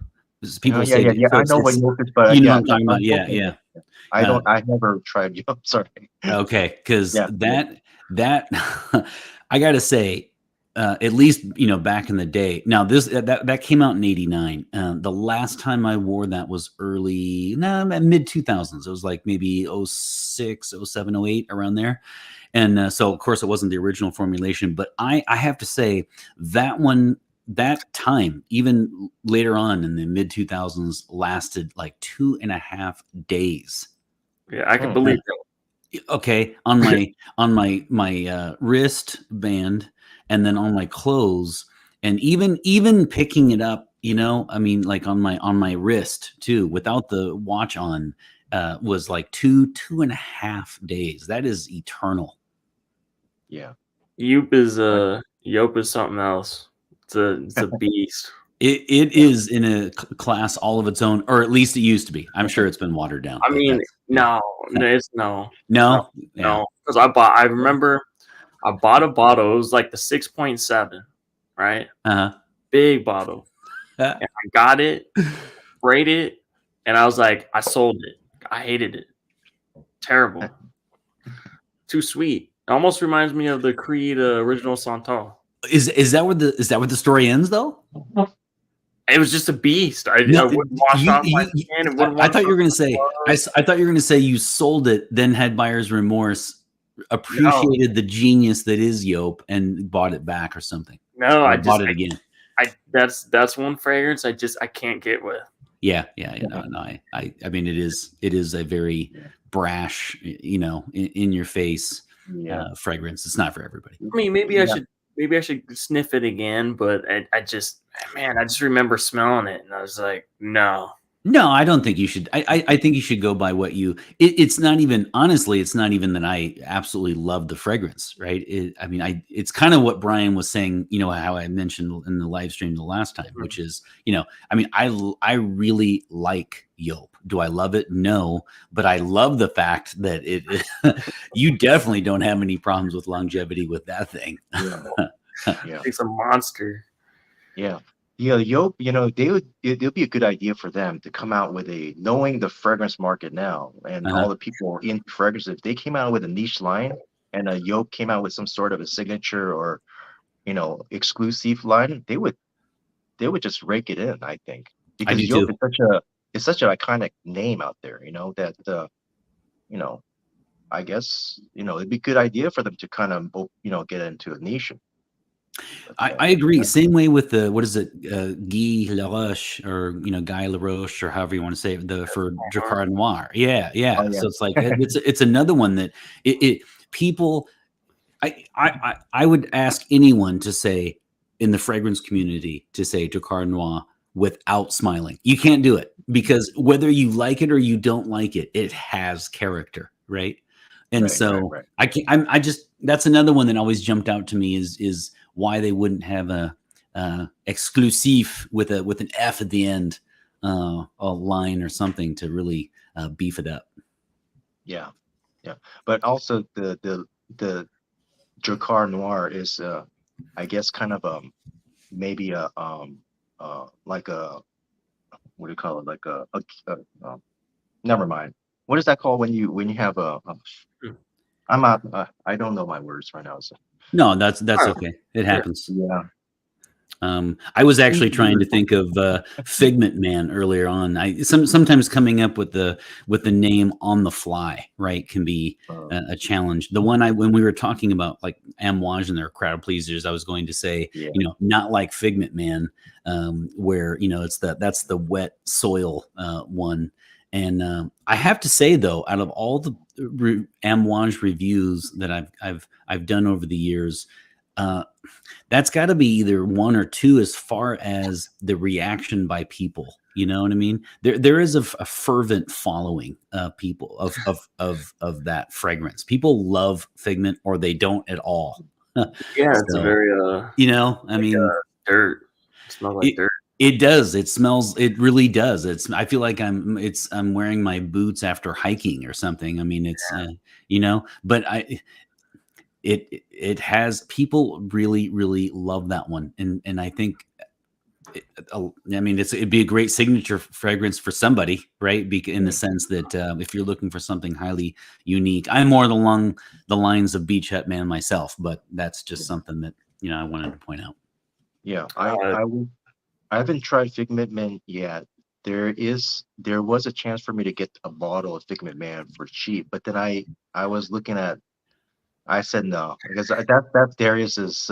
yeah, People yeah, say yeah, that. yeah. So I know what it's yoke is, but you know what yeah, I'm talking about. Yeah, unfortunately, yeah. I Uh, don't. I never tried yoke. Sorry. Okay, because Yeah, yeah. that I got to say, at least back in the day. Now that came out in '89. The last time I wore that was early, no, mid 2000s. It was like maybe '06, '07, '08 around there. And so of course it wasn't the original formulation, but I have to say that one that time even later on in the mid 2000s lasted like 2.5 days. Yeah, I can Hmm. believe Okay, on my wristband, and then on my clothes, and even picking it up, I mean, like on my wrist too, without the watch on, was like 2.5 days. That is eternal. Yeah. Right. Yope is something else. It's a beast. It Yeah. is in a class all of its own, or at least it used to be. I'm sure it's been watered down, I but mean, that's yeah. no, no, it's no, no, No, yeah, no. Because I remember I bought a bottle. It was like the 6.7, right? uh-huh. Big bottle. And I got it, sprayed it, and I was like, I sold it. I hated it. Terrible. Too sweet. It almost reminds me of the Creed original Santal. Is that where the story ends though? It was just a beast. I No, wouldn't wash off my you skin. It wouldn't I wash thought you off were going to my say clothes. I thought you were going to say you sold it, then had buyer's remorse, No, appreciated the genius that is Yope, and bought it back or something, no. or bought it again. That's one fragrance I can't get with. Yeah, yeah, no, no. I mean, it is a very Yeah. brash, in your face Yeah. fragrance. It's not for everybody. I mean, Yeah. maybe I should sniff it again, but I just man, I just remember smelling it and I was like, no. No, I don't think you should. I think you should go by what you. It's not even honestly. It's not even that I absolutely love the fragrance, right? I mean, It's kind of what Brian was saying. You know how I mentioned in the live stream the last time, Mhm. which is I mean, I really like Yelp. Do I love it? No, but I love the fact that you definitely don't have any problems with longevity with that thing. Yeah, yeah. It's a monster. Yeah. Yeah, Yelp, it'll be a good idea for them to come out with a knowing the fragrance market now and all Uh-huh. the people in fragrance, if they came out with a niche line and a Yelp came out with some sort of a signature or, exclusive line, they would just rake it in, I think. I Because do Yelp too. is such an iconic name out there, that you know, I guess, it'd be a good idea for them to kind of get into a niche. But I agree. Same way with the what is it, Guy Laroche or Guy Laroche or however you want to say it, the for Jacquard Noir. Yeah, oh yeah. yeah. So it's like it's another one that it people. I would ask anyone to say in the fragrance community to say Jacquard Noir without smiling. You can't do it because whether you like it or you don't like it, it has character, right? And Right, right, so right. I can't. I just that's another one that always jumped out to me is why they wouldn't have a exclusive with an F at the end, a line or something to really beef it up. Yeah, yeah. But also the Drakkar Noir is I guess kind of maybe a like a what do you call it, like never mind. What is that called when you have Hmm. I'm not I don't know my words right now. So No, that's Oh, okay. It yeah. happens. yeah. I was actually trying to think of Figment Man earlier on. Sometimes coming up with the name on the fly, right, can be Uh, a challenge. The one I when we were talking about like Amouage and their crowd pleasers, I was going to say, yeah. not like Figment Man, where it's that's the wet soil one. And I have to say though, out of all the Amouage reviews that I've done over the years. Uh, that's got to be either one or two as far as the reaction by people. You know what I mean? There is a fervent following people of that fragrance. People love Figment or they don't at all. Yeah, it's a So very I like mean, dirt. It smells like it dirt. it does. It smells. It really does. I feel like I'm wearing my boots after hiking or something. I mean, it's but it has people really love that one, and I think I mean it'd be a great signature fragrance for somebody, right? In the Mm. sense that if you're looking for something highly unique, I'm more along the lines of Beach Hut Man myself, but that's just something that I wanted to point out. Yeah, Uh, I haven't tried Figment Man yet. There was a chance for me to get a bottle of Figment Man for cheap, but then I was looking at I said no because that's Darius's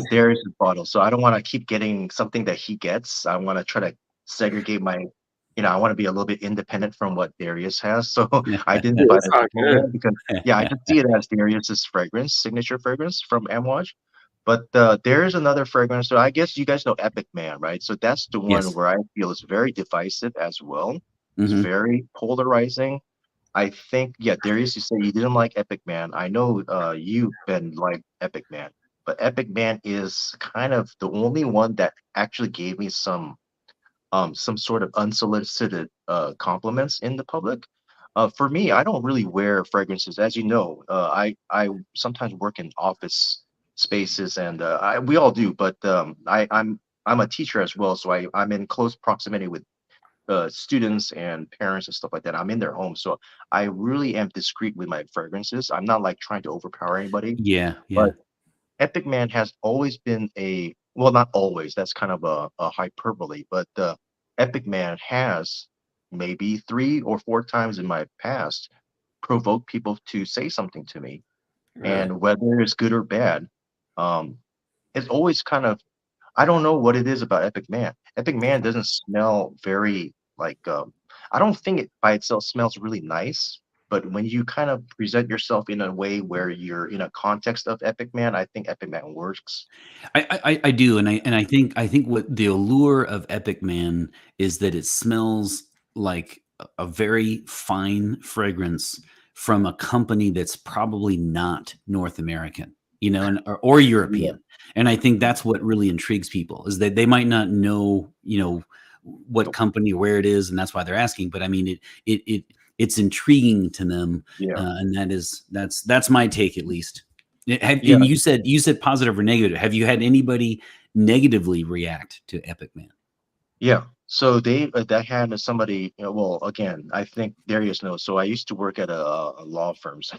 Darius's bottle. So I don't want to keep getting something that he gets. I want to try to segregate I want to be a little bit independent from what Darius has. So I didn't dude, buy it's the not Figment good. Man because yeah, I just see it as Darius's fragrance, signature fragrance from Amouage. But there is another fragrance. So I guess you guys know Epic Man, right? So that's the one Yes. where I feel is very divisive as well. It's Hmm. very polarizing. I think, yeah, Darius, you said you didn't like Epic Man. I know you, Ben, like Epic Man, but Epic Man is kind of the only one that actually gave me some sort of unsolicited compliments in the public. For me, I don't really wear fragrances, as you know. I sometimes work in office spaces, and we all do. But I'm a teacher as well, so I'm in close proximity with students and parents and stuff like that. I'm in their home, so I really am discreet with my fragrances. I'm not like trying to overpower anybody. Yeah. But Yeah. Epic Man has always been a well, not always. That's kind of a hyperbole, but Epic Man has maybe 3 or 4 times in my past provoked people to say something to me, Really? and whether it's good or bad, um, it's always kind of I don't know what it is about Epic Man. Epic Man doesn't smell very like I don't think it by itself smells really nice, but when you kind of present yourself in a way where you're in a context of Epic Man, I think Epic Man works. I do, and I think what the allure of Epic Man is that it smells like a very fine fragrance from a company that's probably not North American, or Yeah, European. And I think that's what really intrigues people, is that they might not know, what company or where it is, and that's why they're asking. But I mean, it's intriguing to them, yeah, and that's my take, at least. yeah. And you said positive or negative. Have you had anybody negatively react to Epic Man? Yeah. So they had somebody. Well, again, I think Darius knows. So I used to work at a law firms.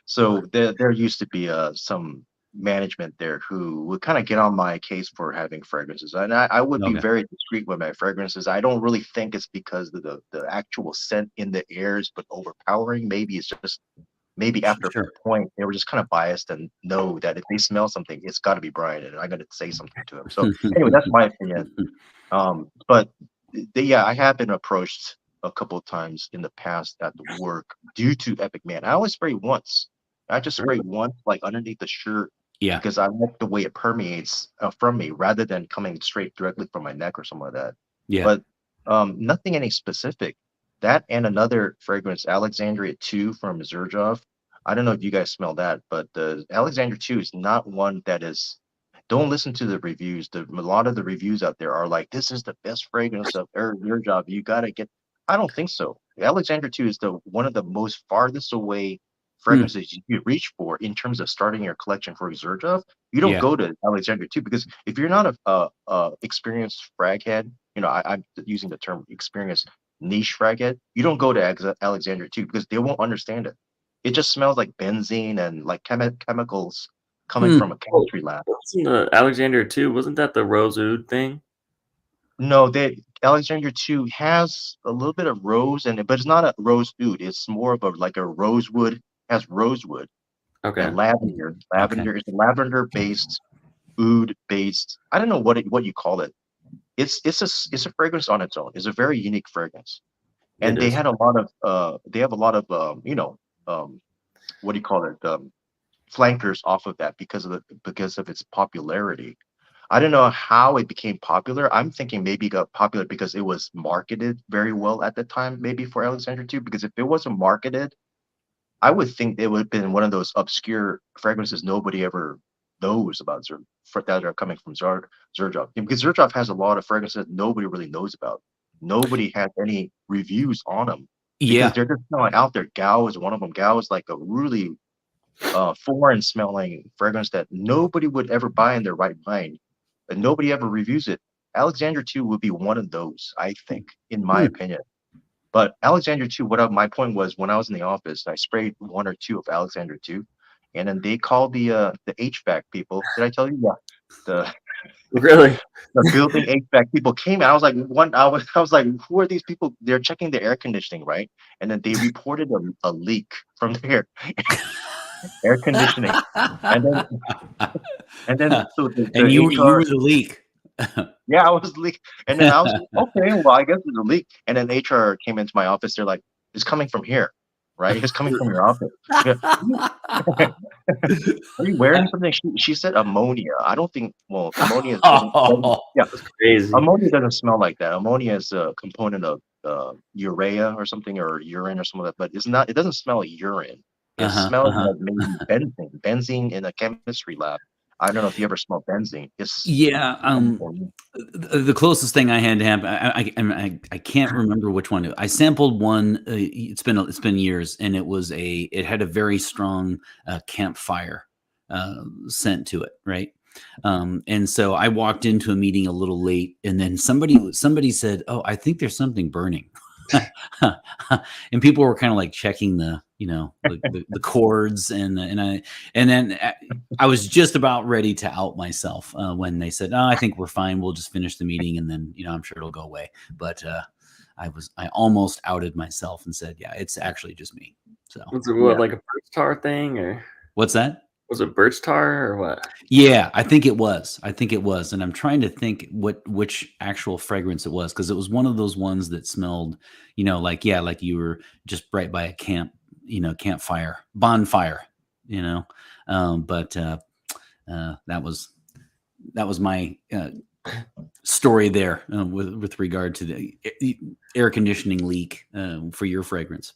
So there used to be some management there who would kind of get on my case for having fragrances, and I would be Okay, very discreet with my fragrances. I don't really think it's because of the actual scent in the air is but overpowering. Maybe it's just maybe after sure. a point they were just kind of biased and know that if they smell something, it's got to be Brian, and I got to say something to him. So anyway, that's my opinion. But yeah, I have been approached a couple of times in the past at the work due to Epic Man. I only spray once. I just spray once, like underneath the shirt, Yeah, because I like the way it permeates from me rather than coming straight directly from my neck or something like that. yeah. But nothing any specific. That and another fragrance, Alexandria 2 from Zerjoff. I don't know if you guys smell that, but the Alexandria 2 is not one that is, don't listen to the reviews. A lot of the reviews out there are like, "This is the best fragrance of your job. You gotta get." I don't think so. Alexander 2 is the one of the most farthest away Hmm. fragrances you could reach for in terms of starting your collection for Xerjoff. You don't Yeah, go to Alexander 2 because if you're not a experienced frag head, I'm using the term experienced niche frag head, you don't go to Alexander 2 because they won't understand it. It just smells like benzene and like chemicals coming Hmm. from a Oh, chemistry lab. wasn't the Alexander too? Wasn't that the rose oud thing? No, Alexandria 2 has a little bit of rose in it, but it's not a rose oud. It's more of a like a rosewood, has rosewood and Okay. lavender. Okay. Lavender is a lavender based, oud based. I don't know what you call it. It's a fragrance on its own. It's a very unique fragrance. It And they is. had a lot of they have a lot of um what do you call it? Flankers off of that because of its popularity. I don't know how it became popular. I'm thinking maybe it got popular because it was marketed very well at the time, maybe for Alexander too. Because if it wasn't marketed, I would think it would have been one of those obscure fragrances nobody ever knows about that are coming from Zerjoff. Because Zerjoff has a lot of fragrances nobody really knows about. Nobody has any reviews on them because Yeah. they're just not out there. Gao is one of them. Gao is like a really foreign smelling fragrance that nobody would ever buy in their right mind, and nobody ever reviews it. Alexander 2 would be one of those, I think, in my Hmm. opinion. But Alexander 2, my point was when I was in the office, I sprayed one or two of Alexander 2, and then they called the HVAC people. Did I tell you? Yeah. The Really? the building HVAC people came and I was like I was like, who are these people? They're checking the air conditioning, right? And then they reported a leak from their air conditioning. And then so And the you were HR, the leak. yeah, I was leak, and then I was like, okay, well, I guess it's a leak. And then HR came into my office. They're like, it's coming from here, right? It's coming from your office. Yeah. Are you wearing something? She said ammonia. I don't think. Well, ammonia doesn't. Yeah, That's crazy. ammonia doesn't smell like that. Ammonia is a component of urea or something, or urine or something like that. But it's not. It doesn't smell like urine. It Uh-huh, smells uh-huh. like maybe benzene. Benzene in a chemistry lab. I don't know if you ever smelled benzene. It's Yeah, chemical. the closest thing I had to happen, I can't remember which one. I sampled one. It's been years, and it had a very strong campfire scent to it, right? And so I walked into a meeting a little late, and then somebody said, "Oh, I think there's something burning," and people were kind of like checking the cords, and then I was just about ready to out myself when they said, "Oh, I think we're fine. We'll just finish the meeting, and then I'm sure it'll go away." But I almost outed myself and said, "Yeah, it's actually just me." So Was it what, Yeah. like a birch tar thing, or what's that? was it birch tar or what? Yeah, I think it was. I think it was, and I'm trying to think which actual fragrance it was, because it was one of those ones that smelled, like, yeah, like you were just right by a camp campfire, bonfire, you know. But that was my story there with regard to the air conditioning leak for your fragrance.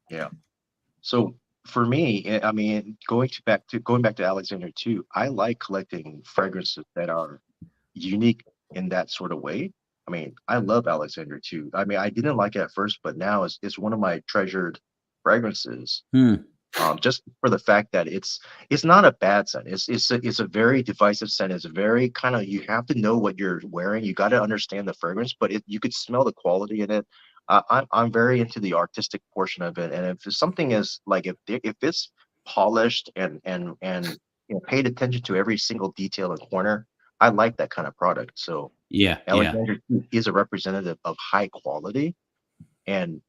Yeah. So for me, I mean, going back to Alexander too, I like collecting fragrances that are unique in that sort of way. I mean, I love Alexander too. I mean, I didn't like it at first, but now it's one of my treasured fragrances. Hmm. Just for the fact that it's not a bad scent. It's a very divisive scent. It's very kind of, you have to know what you're wearing. You got to understand the fragrance, but you could smell the quality in it. I'm very into the artistic portion of it, and if something is like, if it's polished and paid attention to every single detail and corner, I like that kind of product. So Yeah, yeah, Alexander is a representative of high quality and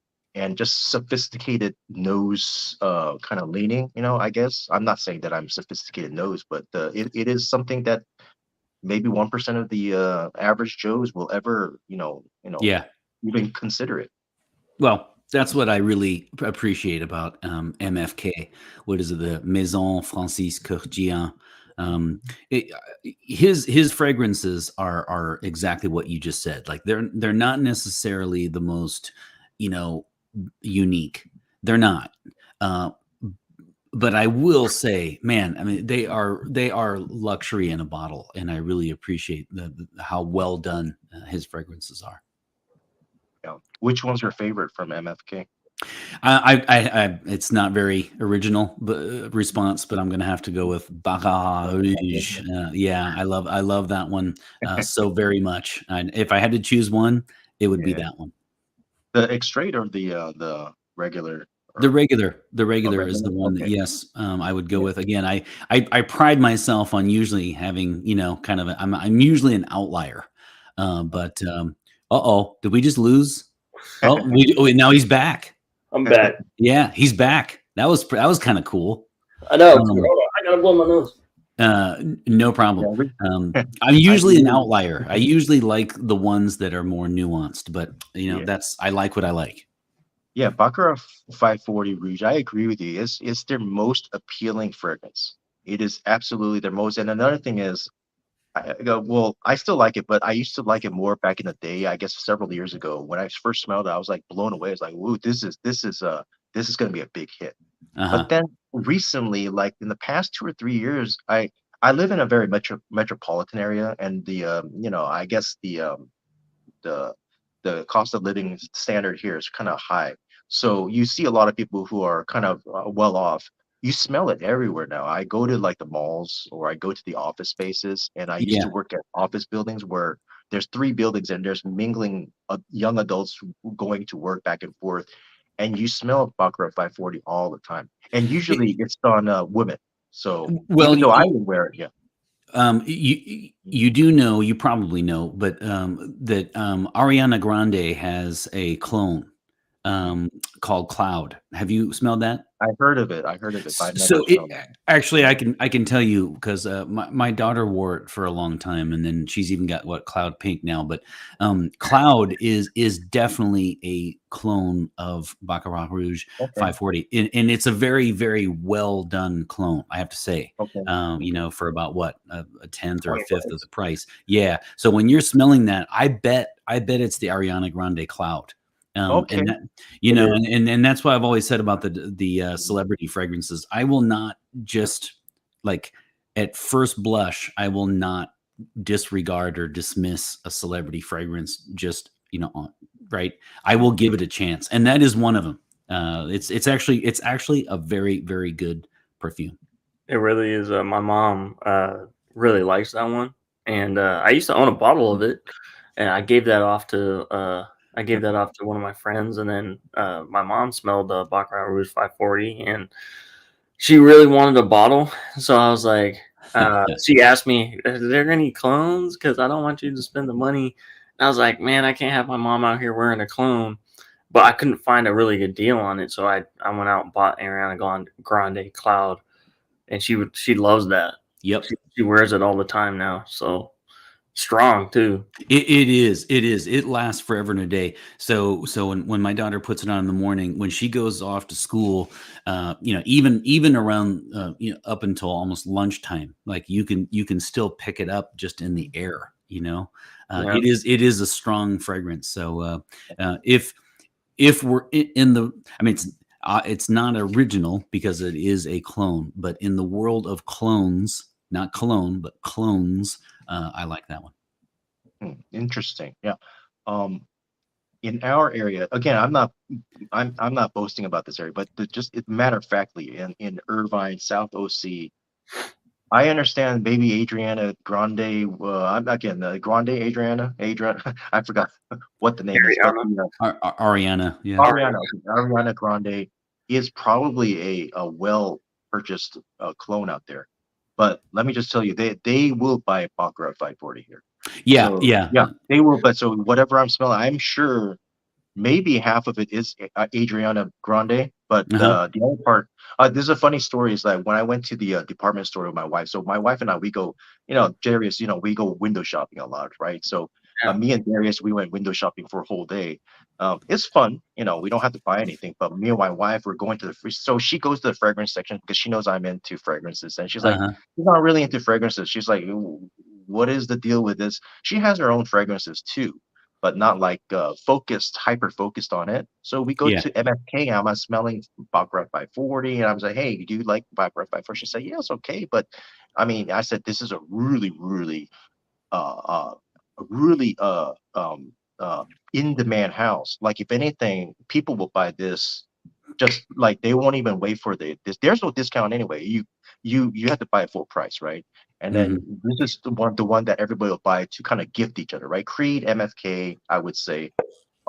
just sophisticated nose kind of leaning, I guess. I'm not saying that I'm sophisticated nose, but it is something that maybe 1% of the average Joes will ever, yeah. even consider it. Well, that's what I really appreciate about MFK. What is it? The Maison Francis Kurkdjian. Um, it, his fragrances are exactly what you just said. Like they're not necessarily the most, unique. They're not. Uh, but I will say, man, I mean, they are luxury in a bottle, and I really appreciate how well done his fragrances are. Yeah. Which one's your favorite from MFK? It's not very original response, but I'm going to have to go with Baccarat Rouge. Yeah, I love that one so very much. If I had to choose one, it would be Yeah. that one. The extrait or the regular? The Or, regular is regular? the one that, Okay. yes, I would go Yeah. with. Again, I pride myself on usually having, kind of I'm usually an outlier. But did we just lose? Now he's back. I'm back. Yeah, he's back. That was kind of cool. I know. Um, Hold on, I gotta blow my nose. No problem. I'm usually an outlier. I usually like the ones that are more nuanced, but Yeah. I like what I like. Yeah, Baccarat 540 Rouge, I agree with you. It's their most appealing fragrance. It is absolutely their most. And another thing is, I go, well, I still like it, but I used to like it more back in the day. I guess several years ago, when I first smelled it, I was like blown away. It's like, whoa, this is going to be a big hit. Uh-huh. But then recently, like in the past 2 or 3 years, I live in a very metropolitan area, and I guess the the cost of living standard here is kind of high. So you see a lot of people who are kind of well off. You smell it everywhere now. I go to like the malls or I go to the office spaces, and I used Yeah. to work at office buildings where there's three buildings and there's mingling young adults going to work back and forth, and you smell Baccarat 540 all the time. And usually it's on women. So Well, even though I would wear it, yeah. you do know, you probably know, but that Ariana Grande has a clone called Cloud. Have you smelled that? I heard of it. I heard of it, but I never So smelled it. actually, I can tell you because my daughter wore it for a long time, and then she's even got Cloud Pink now. But Cloud is definitely a clone of Baccarat Rouge Okay. 540, and it's a very very well done clone, I have to say. Okay. For about what a tenth or a 20 fifth of bucks. the price. Yeah. So when you're smelling that, I bet it's the Ariana Grande Cloud. Okay. And that, It is. and that's what I've always said about the celebrity fragrances. I will not just like at first blush, I will not disregard or dismiss a celebrity fragrance just, right. I will give it a chance. And that is one of them. It's actually a very, very good perfume. It really is. My mom really likes that one, and I used to own a bottle of it, and I gave that off to one of my friends, and then my mom smelled the Baccarat Rouge 540, and she really wanted a bottle, so I was like, she asked me, "Is there any clones? Because I don't want you to spend the money." And I was like, "Man, I can't have my mom out here wearing a clone." But I couldn't find a really good deal on it, so I went out and bought Ariana Grande Cloud, and she loves that. Yep. She wears it all the time now. So strong too. It is. It is. It lasts forever and a day. So when my daughter puts it on in the morning, when she goes off to school, even around up until almost lunchtime, like you can still pick it up just in the air. Yeah. It is a strong fragrance. So if we're in the, I mean, it's not original because it is a clone, but in the world of clones, not cologne, but clones, I like that one. Interesting. Yeah. Um, in our area, again, I'm not boasting about this area, but just matter of factly in Irvine, South OC, I understand baby Adriana Grande. I'm again the Grande Adriana. I forgot what the name is, but Ariana. Ariana, yeah. Ariana Grande is probably a well purchased clone out there. But let me just tell you, they will buy a Baccarat 540 here. Yeah, So yeah. yeah, they will. But so whatever I'm smelling, I'm sure maybe half of it is Adriana Grande, but Uh-huh. the other part. There's a funny story. Is that when I went to the department store with my wife. So my wife and I, we go, Darius, we go window shopping a lot, right? So Yeah. me and Darius, we went window shopping for a whole day. It's fun, we don't have to buy anything. But me and my wife were going to the free. So she goes to the fragrance section because she knows I'm into fragrances, and she's like, Uh-huh. she's not really into fragrances. She's like, what is the deal with this? She has her own fragrances too, but not like hyper focused on it. So we go Yeah. to MFK. I'm smelling Baccarat 540, and I was like, "Hey, do you like Baccarat 540?" She said, "Yeah, it's okay." But I mean, I said, "This is a really, really, uh, uh, really in demand house. Like, if anything, people will buy this. Just like they won't even wait for this. There's no discount anyway. You have to buy it full price, right? And then Mhm. this is the one that everybody will buy to kind of gift each other, right? Creed, MFK, I would say,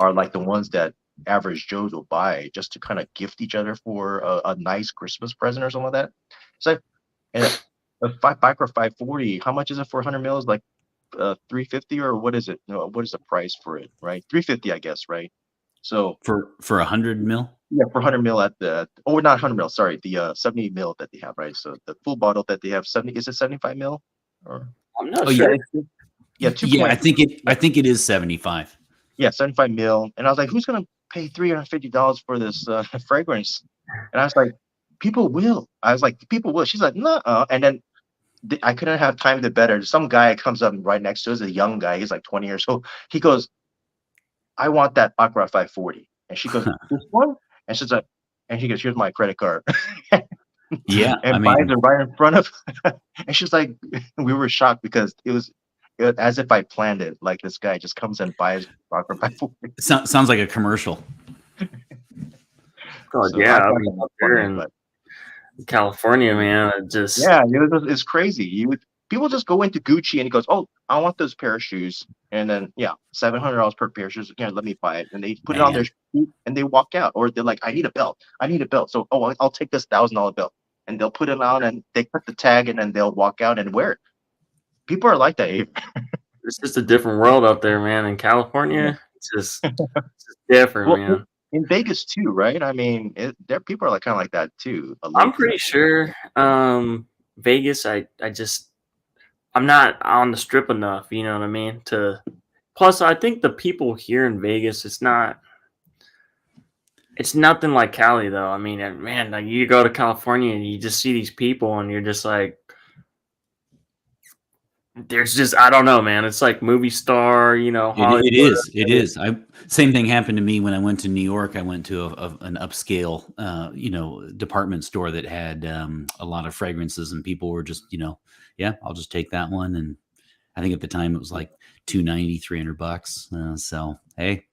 are like the ones that average Joes will buy just to kind of gift each other for a nice Christmas present or something like that. So, and Micro 540, how much is it for 100 mils? Like 350, or what is it? No, what is the price for it, right? 350, I guess, right? So For 100 mil. yeah, for 100 mil or not 100 mil, sorry, the 70 mil that they have, right? So the full bottle that they have, 70, is it 75 mil? Or I'm not Oh yeah, sure. yeah, yeah. 2.5. I think it is 75. Yeah, 75 mil. And I was like, who's gonna pay $350 for this fragrance? And I was like, people will. I was like, people will. She's like, no. And then I couldn't have timed it better. Some guy comes up right next to us, a young guy. He's like 20 years old. He goes, I want that Baccarat 540. And she goes, this one? And she's like, and he goes, here's my credit card. Yeah, I And buys mean, it right in front of. And she's like, we were shocked because it as if I planned it. Like this guy just comes and buys Baccarat 540. sounds like a commercial. God, So yeah. I I thought that mean, was they're funny, in but California, man. It just yeah, it's crazy. People just go into Gucci and he goes, "Oh, I want those pair of shoes," and then yeah, $700 per pair of shoes. Yeah, let me buy it, and they put it on their Man. feet and they walk out, or they're like, "I need a belt. I need a belt." So, oh, I'll take this $1,000 belt, and they'll put it on and they put the tag, and then they'll walk out and wear it. People are like that. Abe. it's just a different world out there, man. In California, it's just different, Well, man. in Vegas too, right? I mean, there people are like kind of like that too I'm lately. pretty sure Vegas, I'm not on the strip enough, you know what I mean? To plus I think the people here in Vegas, it's nothing like Cali though. I mean, man, like you go to California and you just see these people and you're just like there's just I don't know, man. It's like movie star, Hollywood. It is. It is. Same thing happened to me when I went to New York. I went to an upscale, department store that had a lot of fragrances, and people were just, yeah, I'll just take that one. And I think at the time it was like 290, $300. So hey,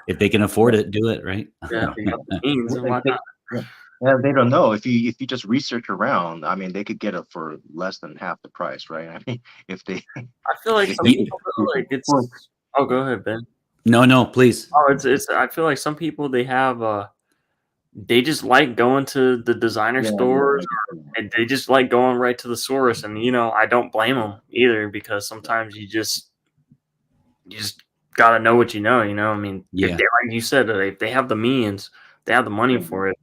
if they can afford it, do it, right? Yeah, if you got the means and whatnot. Yeah. Yeah, they don't know. If you just research around, I mean, they could get it for less than half the price, right? I mean, if they I feel like if some they could, people though, like oh go ahead, Ben. No, please. Oh, it's I feel like some people they just like going to the designer yeah, stores yeah, and they just like going right to the source and I don't blame them either because sometimes you just got to know what you know, I mean, if Yeah. they like you said if they have the means, they have the money yeah. for it.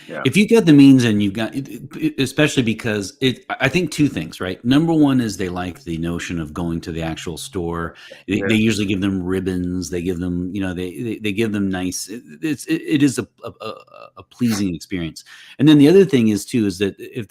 Yeah. If you got the means and you've got, especially because I think two things, right? Number one is they like the notion of going to the actual store. They usually give them ribbons. They give them, they give them nice. It is a pleasing experience. And then the other thing is too is that if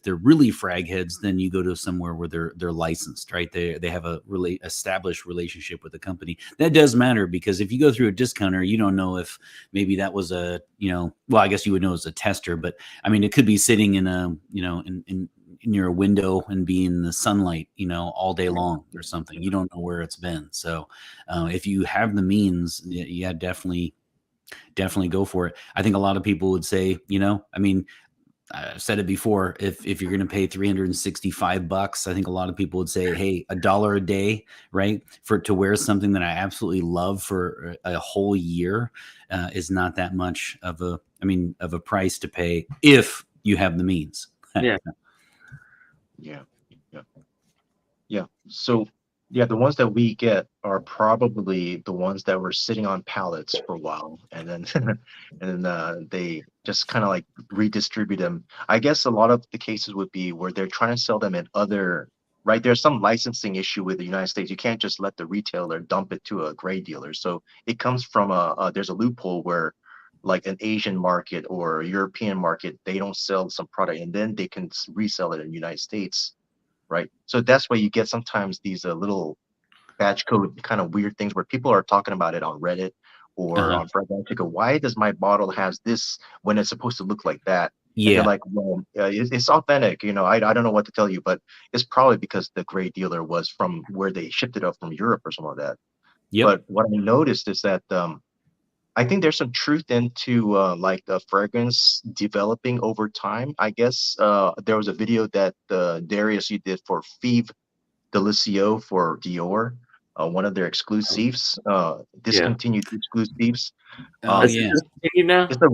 they're really frag heads, then you go to somewhere where they're licensed, right? They have a really established relationship with the company. That does matter because if you go through a discounter, you don't know if maybe that was well, I guess you would know as a tester, but I mean, it could be sitting in near a window and be in the sunlight, all day long or something. You don't know where it's been. So if you have the means, yeah, definitely go for it. I think a lot of people would say, I mean, I've said it before. If you're going to pay $365, I think a lot of people would say, "Hey, $1 a day, right, to wear something that I absolutely love for a whole year is not that much of a price to pay if you have the means." Yeah. Yeah. So the ones that we get are probably the ones that were sitting on pallets for a while, and then they just kind of like redistribute them. I guess a lot of the cases would be where they're trying to sell them in other, right? There's some licensing issue with the United States. You can't just let the retailer dump it to a gray dealer. So it comes from there's a loophole where like an Asian market or a European market, they don't sell some product and then they can resell it in the United States, right? So that's why you get sometimes these little batch code kind of weird things where people are talking about it on Reddit or Uh-huh. on Frag. Why does my bottle has this when it's supposed to look like that? And they're Yeah. like, well, it's authentic. I don't know what to tell you, but it's probably because the gray dealer was from where they shipped it up from Europe or something like that. Yep. But what I noticed is that I think there's some truth into like the fragrance developing over time. I guess there was a video that Darius you did for Feve Delicio for Dior, one of their exclusives, Yeah. discontinued exclusives. Oh Is yeah. it discontinued now? It's a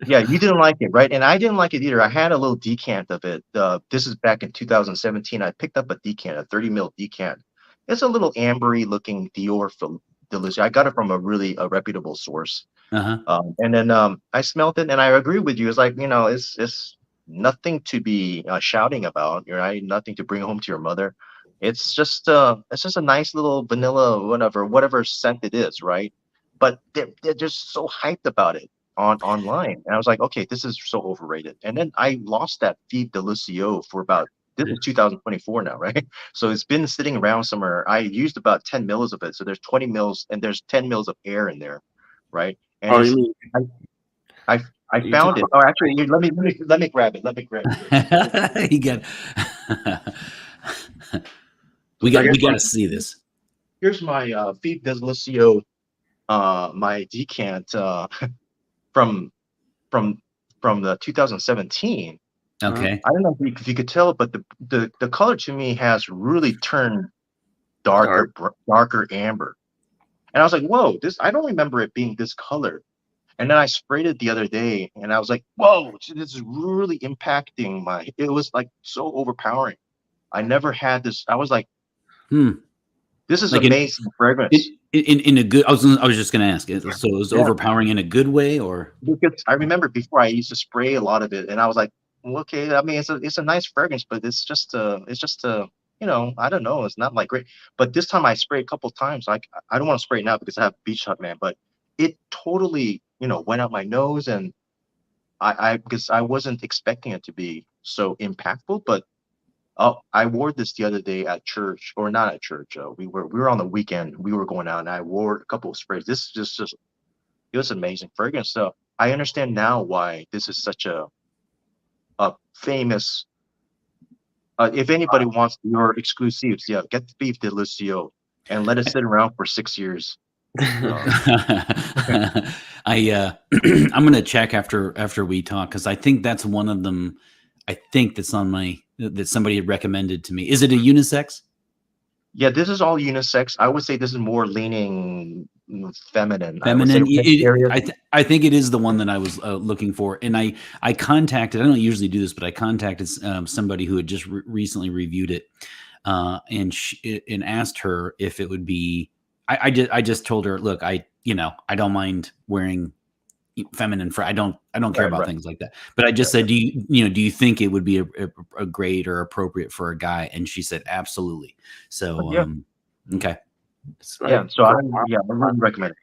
Yeah, you didn't like it, right? And I didn't like it either. I had a little decant of it. This is back in 2017. I picked up a decant, a 30 ml decant. It's a little ambery looking Dior Delicio. I got it from a reputable source. Uh-huh. And then I smelled it, and I agree with you. It's like it's nothing to be shouting about, right? Nothing to bring home to your mother. It's just a nice little vanilla, whatever scent it is, right? But they're just so hyped about it online, and I was like, okay, this is so overrated. And then I lost that feed Delicio for about this is 2024 now, right? So it's been sitting around somewhere. I used about 10 mils of it, so there's 20 mils, and there's 10 mils of air in there, right? And Oh, you mean I I I you found talking it. about? Oh, actually, let me grab it. Let me grab it. You got. we So got. I guess We got to see this. here's my Feed Deslicio, my decant from from the 2017. Okay. I don't know if you could tell, but the color to me has really turned Dark. darker amber. And I was like, whoa, this I don't remember it being this color. And then I sprayed it the other day, and I was like, whoa, this is really impacting it was like so overpowering. I never had this. I was like, Hmm. this is Like amazing fragrance. in a good. I was just going to ask. So it was Yeah. overpowering in a good way, or? Because I remember before I used to spray a lot of it, and I was like, well, okay, I mean, it's a nice fragrance, but I don't know, it's not like great. But this time I sprayed a couple times. Like I don't want to spray it now because I have Beach Hut Man, but it totally, went out my nose, and I because I wasn't expecting it to be so impactful. But I wore this the other day at church, or not at church. We were on the weekend. We were going out, and I wore a couple of sprays. This is just it was amazing fragrance. So I understand now why this is such a famous. If anybody wants your exclusives, yeah, get the Beef Delucio and let it sit around for 6 years. I'm gonna check after we talk because I think that's one of them. I think that's on that somebody had recommended to me. Is it a unisex? Yeah, this is all unisex. I would say this is more leaning feminine. I would say Feminine. area. I think it is the one that I was looking for, and I contacted. I don't usually do this, but I contacted somebody who had just recently reviewed it, and asked her if it would be. I just told her, look, I don't mind wearing, feminine. I don't care about Right. things like that. But I just said, do you think it would be a great or appropriate for a guy? And she said, absolutely. So, Yeah. okay. It's Yeah. like So I really recommend it.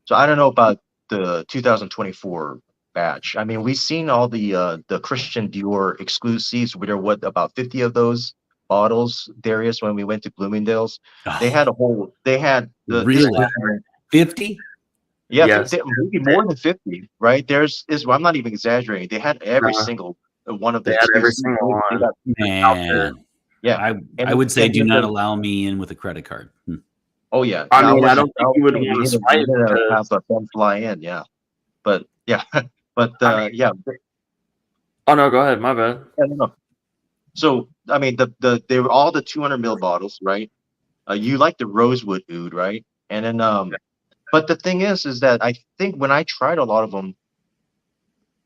So I don't know about the 2024 batch. I mean, we've seen all the Christian Dior exclusives. There were about 50 of those bottles, Darius, when we went to Bloomingdale's. They had this Really? different. 50? Yeah, yes, maybe more than 50, right? I'm not even exaggerating. They had every single one of the they had every exclusives. single They one got, out there. Man, yeah, I would say do then not allow me in with a credit card. oh yeah, I yeah. mean, I don't think you would We want to didn't we swipe didn't have because the them fly in, yeah. But yeah, but I mean, yeah, oh no, go ahead, my bad. I don't know. So I mean, they were all the 200 ml bottles, right? You like the rosewood oud, right? And then but the thing is that I think when I tried a lot of them,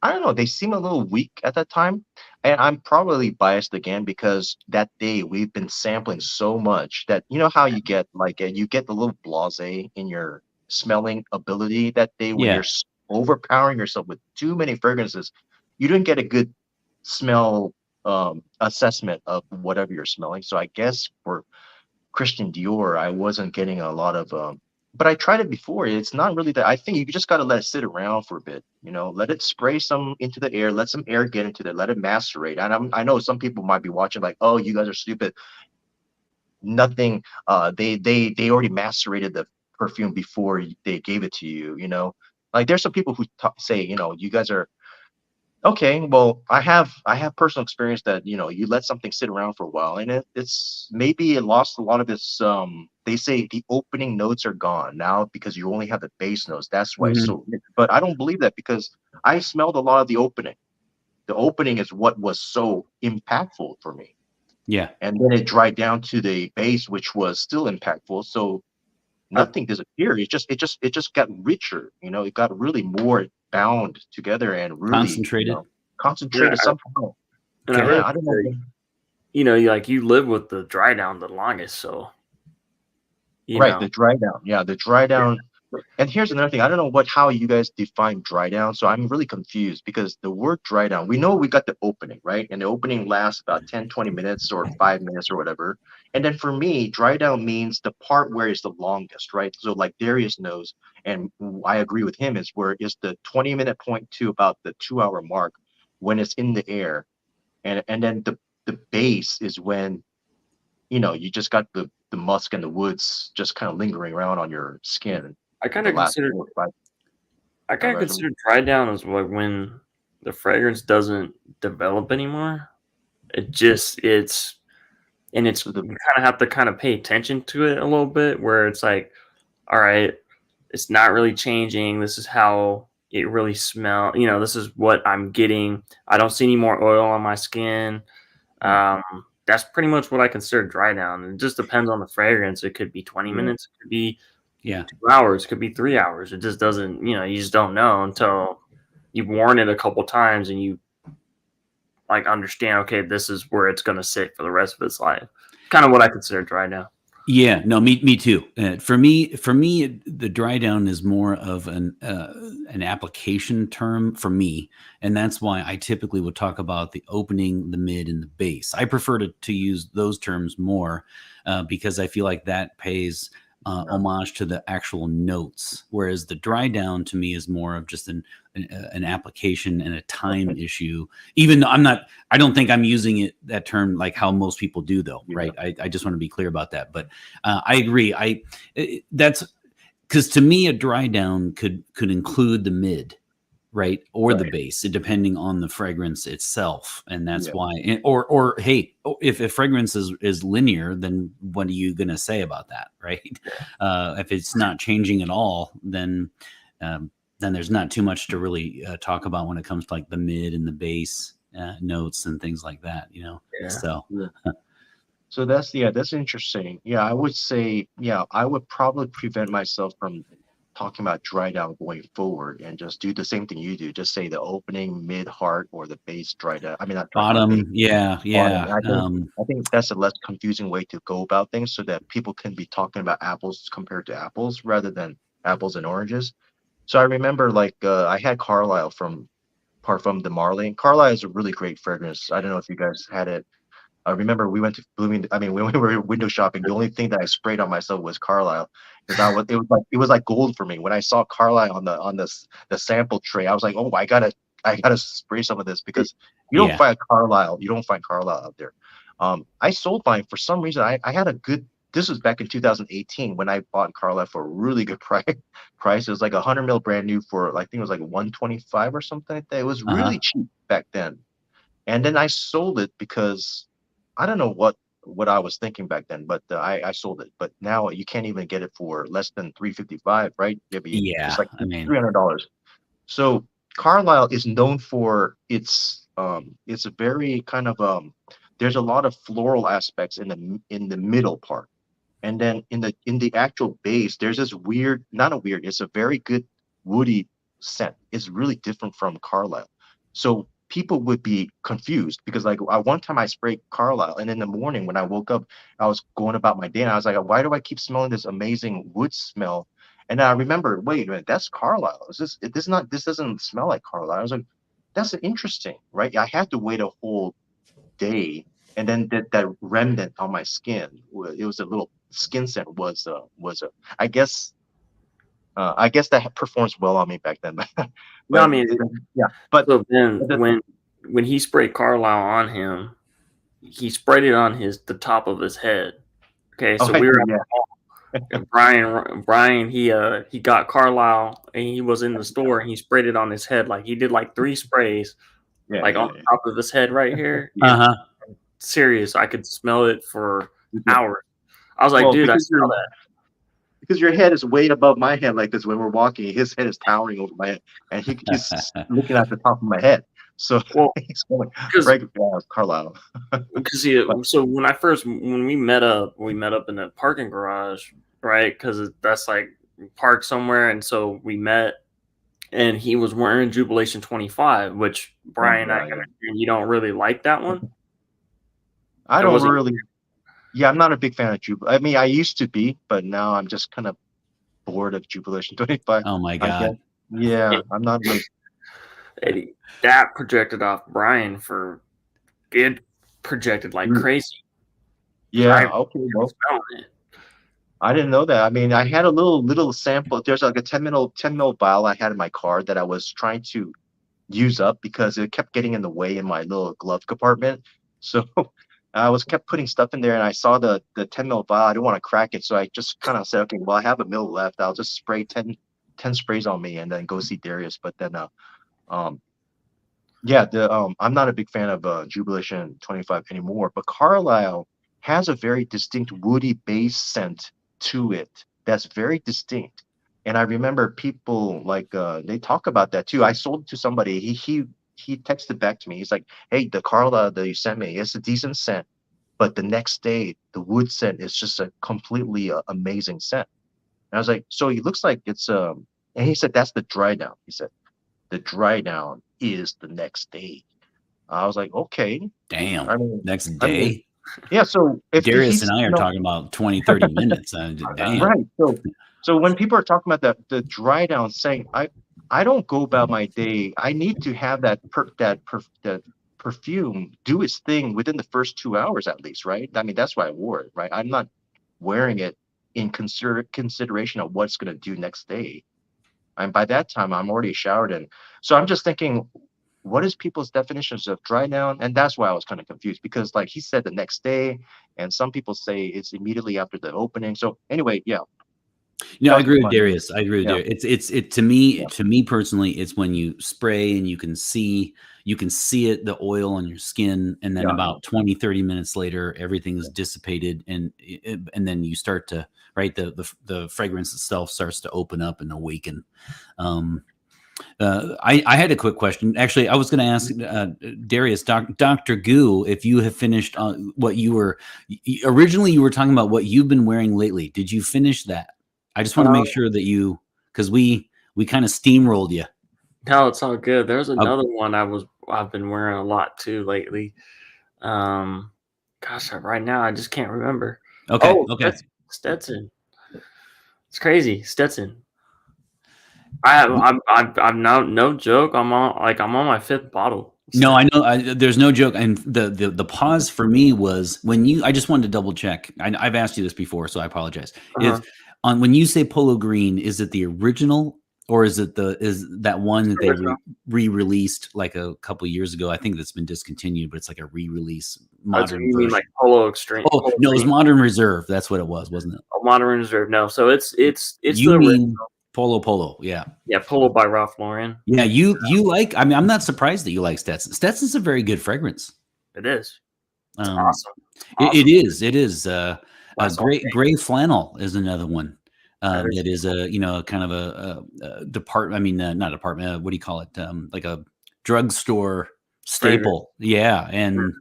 I don't know, they seem a little weak at that time. And I'm probably biased again because that day we've been sampling so much that you know how you get like you get the little blasé in your smelling ability that day when you're Yeah. overpowering yourself with too many fragrances. You didn't get a good smell assessment of whatever you're smelling. So I guess for Christian Dior, I wasn't getting a lot of but I tried it before. It's not really that. I think you just got to let it sit around for a bit, you know, let it spray some into the air, let some air get into there, let it macerate. And I know some people might be watching like, oh, you guys are stupid. Nothing. They already macerated the perfume before they gave it to you, you know. Like there's some people who say, you know, you guys are okay, well, I have personal experience that you know you let something sit around for a while, and it's maybe it lost a lot of its. They say the opening notes are gone now because you only have the base notes. That's why it's Mhm. so. But I don't believe that because I smelled a lot of the opening. The opening is what was so impactful for me, Yeah. and then it dried down to the base, which was still impactful. So Uh, nothing disappeared. It just got richer. You know, it got really more bound together and really, you Concentrated. know, yeah, concentrated somehow. and I Okay. really Yeah, I don't know. think that, you live with the dry down the longest, so you Right, know, the dry down. Yeah, the dry yeah. down. And here's another thing. I don't know how you guys define dry down. So I'm really confused because the word dry down, we know we got the opening, right? And the opening lasts about 10, 20 minutes or 5 minutes or whatever. And then for me, dry down means the part where it's the longest, right? So like Darius knows, and I agree with him, is where it's the 20-minute point to about the 2 hour mark when it's in the air. And then the base is when you just got the musk and the woods just kind of lingering around on your skin I for kind the of last consider 4 or 5 I kind of hours. consider dry down as like when the fragrance doesn't develop anymore. It's and it's So you kind of have to kind of pay attention to it a little bit where it's like, all right, it's not really changing. This is how it really smell. This is what I'm getting. I don't see any more oil on my skin. Um, that's pretty much what I consider dry down. It just depends on the fragrance. It could be 20 yeah, minutes. It could be Yeah. 2 hours. It could be 3 hours. It just doesn't. You just don't know until you've worn it a couple times and you like understand. Okay, this is where it's going to sit for the rest of its life. Kind of what I consider dry down. Yeah, no, me too. For me, the dry down is more of an application term for me, and that's why I typically would talk about the opening, the mid, and the base. I prefer to use those terms more because I feel like that pays yeah, homage to the actual notes, whereas the dry down to me is more of just an application and a time issue. Even though I don't think I'm using that term like how most people do, though, yeah, right? I just want to be clear about that. But I agree. That's because to me a dry down could include the mid, right, or the right, base, depending on the fragrance itself, and that's yeah, why. Or hey, if fragrance is linear, then what are you going to say about that, right? If it's not changing at all, then there's not too much to really talk about when it comes to like the mid and the base notes and things like that, Yeah. So yeah. So that's interesting. Yeah, I would say, yeah, I would probably prevent myself from talking about dry down going forward and just do the same thing you do. Just say the opening, mid, heart, or the base dry down. I mean, not dry, not base, bottom, yeah, bottom. yeah. And I think that's a less confusing way to go about things so that people can be talking about apples compared to apples rather than apples and oranges. So I remember like I had Carlisle from Parfum de Marly. Carlisle is a really great fragrance. I don't know if you guys had it. I remember we went to Blooming. I mean, when we were window shopping, the only thing that I sprayed on myself was Carlisle because I was. It was like gold for me when I saw Carlisle on the sample tray. I was like, oh, I gotta spray some of this because Yeah. You don't find Carlisle out there. I sold mine for some reason. I had a good. This was back in 2018 when I bought Carlisle for a really good price. It was like 100 ml brand new for I think it was like 125 or something like that. It was Uh-huh. really cheap back then. And then I sold it because I don't know what I was thinking back then, but I sold it. But now you can't even get it for less than 355, right? It's Yeah. like I mean, $300. So Carlisle is known for it's a very kind of there's a lot of floral aspects in the middle part. And then in the actual base, there's this weird, not a weird, it's a very good woody scent. It's really different from Carlisle. So people would be confused because like one time I sprayed Carlisle and in the morning when I woke up, I was going about my day and I was like, why do I keep smelling this amazing wood smell? And then I remember, wait a minute, that's Carlisle. This doesn't smell like Carlisle. I was like, that's interesting, right? I had to wait a whole day, and then that remnant on my skin, it was a little skin scent was I guess that performs well on me back then, No, I but mean, yeah, but so then the, when he sprayed Carlisle on him, he sprayed it on the top of his head. Okay, oh so I we were do, at yeah, and Brian he got Carlisle and he was in the store and he sprayed it on his head like he did like 3 sprays yeah, like on yeah, the top of his head right here and uh-huh. serious I could smell it for yeah. hours. I was like, Well, dude, I smell that. because your head is way above my head like this when we're walking. His head is towering over my head, and he's looking at the top of my head. So Well, he's going, because Greg Carlisle. But so when we met up in the parking garage, right? Because that's like parked somewhere, and so we met, and he was wearing Jubilation 25, which Brian, I yeah, yeah. understand you don't really like that one. I That don't wasn't really. Yeah, I'm not a big fan of Jubal. I mean, I used to be, but now I'm just kind of bored of Jubilation 25. Oh my I guess. God. Yeah, I'm not really. that projected off Brian for it projected like crazy. I Yeah, was okay, well, smelling it. I didn't know that. I mean, I had a little sample. There's like a 10 ml vial I had in my car that I was trying to use up because it kept getting in the way in my little glove compartment. So I was kept putting stuff in there, and I saw the 10 ml vial. I didn't want to crack it, so I just kind of said, okay, well, I have a mil left. I'll just spray 10 sprays on me and then go see Darius. But then, um, yeah, the I'm not a big fan of Jubilation 25 anymore. But Carlisle has a very distinct woody base scent to it that's very distinct. And I remember people like they talk about that too. I sold it to somebody. He texted back to me. He's like, "Hey, the Carlisle that you sent me, it's a decent scent, but the next day the wood scent is just a completely amazing scent." And I was like, "So it looks like it's." And he said, "That's the dry down." He said, "The dry down is the next day." I was like, "Okay." Damn. I mean, Next I mean, day. yeah. So if Darius he's and I are talking about 20, 30 minutes. Damn. right. So when people are talking about the dry down, saying I don't go about my day. I need to have that perfume do its thing within the first 2 hours at least, right? I mean, that's why I wore it, right? I'm not wearing it in consideration of what's going to do next day. And by that time, I'm already showered in. So I'm just thinking, what is people's definitions of dry down? And that's why I was kind of confused because, like he said, the next day, and some people say it's immediately after the opening. So anyway, yeah, No, I talk agree too with much. Darius. I agree with Yeah, Darius. It's yeah, to me personally, it's when you spray and you can see it, the oil on your skin, and then yeah, yeah. about 20, 30 minutes later, everything is dissipated and then you start to right the fragrance itself starts to open up and awaken. Um I had a quick question. Actually, I was going to ask Darius, Dr. Goo, if you have finished what you were originally you were talking about what you've been wearing lately. Did you finish that? I just want to Uh, make sure that because we kind of steamrolled you. no, it's all good. There's Oh, another one I've been wearing a lot too lately. Um, gosh, right now I just can't remember. okay, Oh, okay. Stetson. It's crazy, Stetson. I'm no joke. I'm on my fifth bottle. No, I know. There's no joke. And the pause for me was when you. I just wanted to double check. I've asked you this before, so I apologize. Uh-huh. When you say Polo Green, is it the original or is that one that they re-released like a couple years ago? I think that's been discontinued, but it's like a re-release modern You version. mean like Polo Extreme? Oh Polo no, it was Green. Modern Reserve. That's what it was, wasn't it? Oh, Modern Reserve. No, so it's You the mean Polo? Yeah. yeah, Polo by Ralph Lauren. Yeah, you like. I mean, I'm not surprised that you like Stetson. Stetson's a very good fragrance. It is. It's Um, awesome. It is. It is. That's Gray flannel is another one. That is That is a kind of a department. I mean, not department. What do you call it? Like a drugstore staple. Yeah, and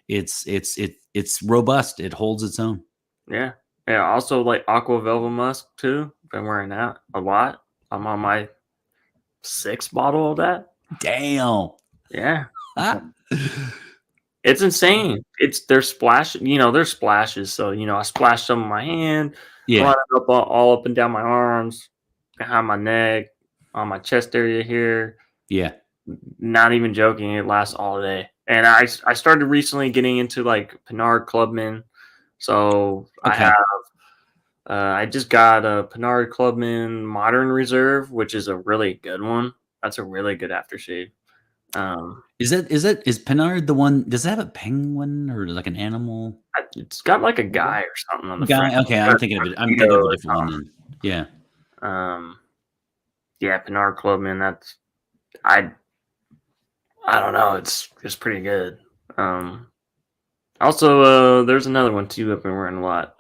it's robust. It holds its own. Yeah. Yeah. Also like Aqua Velvet Musk too. Been wearing that a lot. I'm on my sixth bottle of that. Damn. Yeah. Ah. It's insane. There's there's splashes. So, I splashed some on my hand, Yeah. running up all up and down my arms, behind my neck, on my chest area here. Yeah. Not even joking, it lasts all day. And I started recently getting into like Pinard Clubman. So Okay. I just got a Pinard Clubman Modern Reserve, which is a really good one. That's a really good aftershave. Is Pinard the one? Does it have a penguin or like an animal? It's got like a guy or something on the Guy. front. Okay, I'm thinking of it. I'm thinking of a different one. Then. Yeah. Yeah, Pinard Clubman. That's I don't know. It's pretty good. Also, there's another one too. I've been wearing a lot.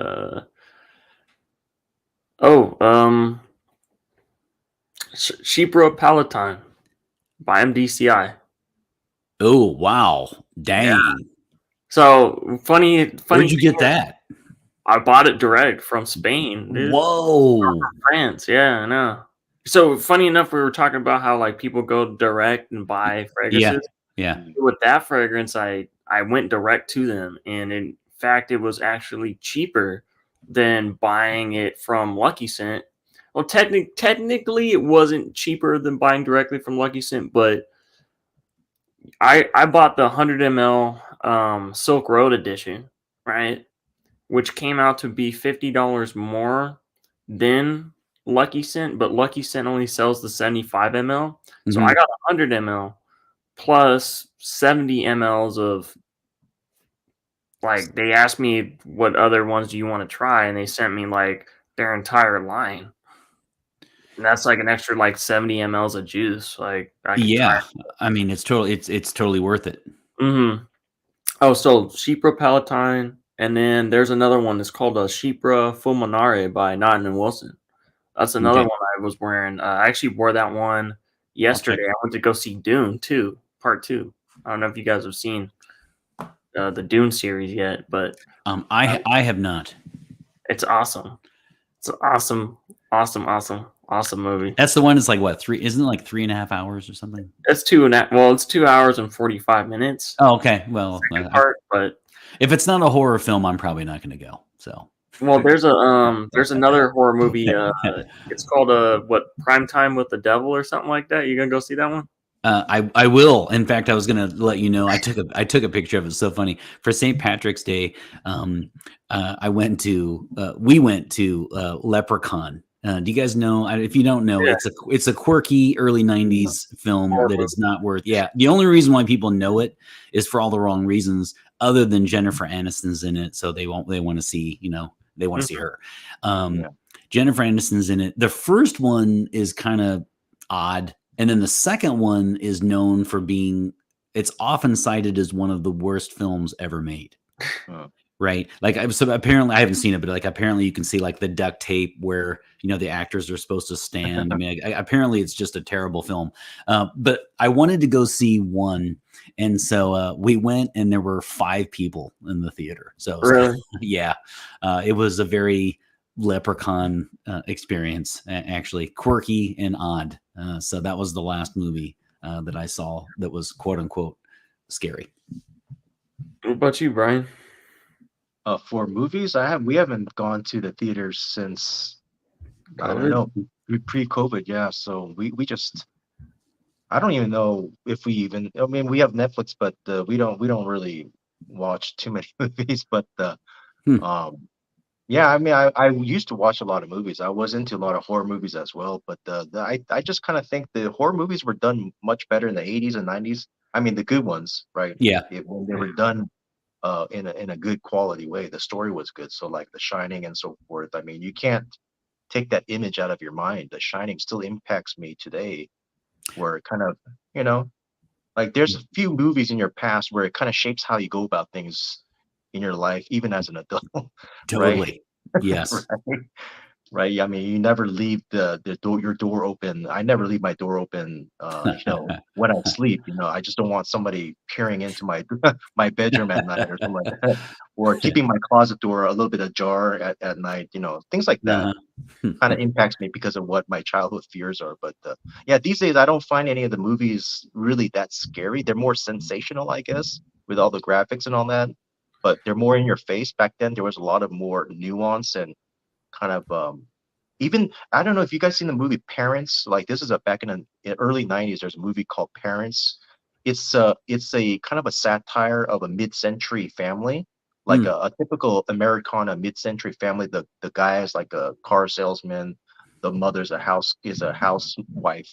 Sheepro Palatine by MDCI. Oh wow! Dang. Yeah. So funny. Where'd you get that? I bought it direct from Spain. Dude. Whoa! From France. Yeah, I know. So funny enough, we were talking about how like people go direct and buy fragrances. Yeah. With that fragrance, I went direct to them, and in fact, it was actually cheaper than buying it from Lucky Scent. Well, technically, it wasn't cheaper than buying directly from Lucky Scent, but I bought the 100 ml Silk Road edition, right? Which came out to be $50 more than Lucky Scent, but Lucky Scent only sells the 75 ml. So I got 100 ml plus 70 mLs of, like, they asked me what other ones do you want to try, and they sent me like their entire line. And that's like an extra like 70 mLs of juice. Like, I mean, it's totally worth it. Mm-hmm. Oh, so Sheepra Palatine, and then there's another one that's called a Sheepra Fulminare by Nottin and Wilson. That's another one I was wearing. I actually wore that one yesterday. I went to go see Dune 2, Part 2. I don't know if you guys have seen the Dune series yet, but I have not. it's awesome. It's an awesome movie. That's the one. It's like what, 3? Isn't it like 3.5 hours or something? It's 2 hours and 45 minutes. Oh, okay. Well, but if it's not a horror film, I'm probably not going to go. So. Well, there's another horror movie. It's called Primetime with the Devil or something like that. You gonna go see that one? I will. In fact, I was gonna let you know. I took a picture of it. It's so funny. For St. Patrick's Day, we went to Leprechaun. Do you guys know? If you don't know, it's a quirky early '90s film that is not worth. Yeah, the only reason why people know it is for all the wrong reasons, other than Jennifer Aniston's in it, so they want to see they want to see her. Jennifer Aniston's in it. The first one is kind of odd. And then the second one is known for it's often cited as one of the worst films ever made. Right. Like, so apparently I haven't seen it, but like, apparently you can see like the duct tape where, the actors are supposed to stand. I mean, apparently it's just a terrible film. But I wanted to go see one. And so we went, and there were 5 people in the theater. So really? Yeah, it was a very Leprechaun experience, actually quirky and odd. So that was the last movie that I saw that was quote unquote scary. What about you, Brian? For movies, we haven't gone to the theaters since I don't know, pre-COVID, yeah. So we just I don't even know if we even. I mean, we have Netflix, but we don't really watch too many movies. But Hmm. um, yeah, I mean, I used to watch a lot of movies. I was into a lot of horror movies as well. But I just kind of think the horror movies were done much better in the 80s and 90s. I mean, the good ones, right? Yeah. When they were done in a good quality way. The story was good. So like The Shining and so forth. I mean, you can't take that image out of your mind. The Shining still impacts me today, where it kind of, you know, like there's a few movies in your past where it kind of shapes how you go about things in your life, even as an adult, right? Totally. Yes. Right. Right. I mean, you never leave your door open. I never leave my door open, when I sleep. I just don't want somebody peering into my my bedroom at night or something like that, or keeping my closet door a little bit ajar at night. Things like that Uh-huh. kind of impacts me because of what my childhood fears are. But yeah, these days I don't find any of the movies really that scary. They're more sensational, I guess, with all the graphics and all that. But they're more in your face. Back then, there was a lot of more nuance and kind of even I don't know if you guys seen the movie Parents. Like this is a back in the early '90s. There's a movie called Parents. It's a kind of a satire of a mid-century family, like Hmm. a typical Americana mid-century family. The guy is like a car salesman. The mother's a housewife,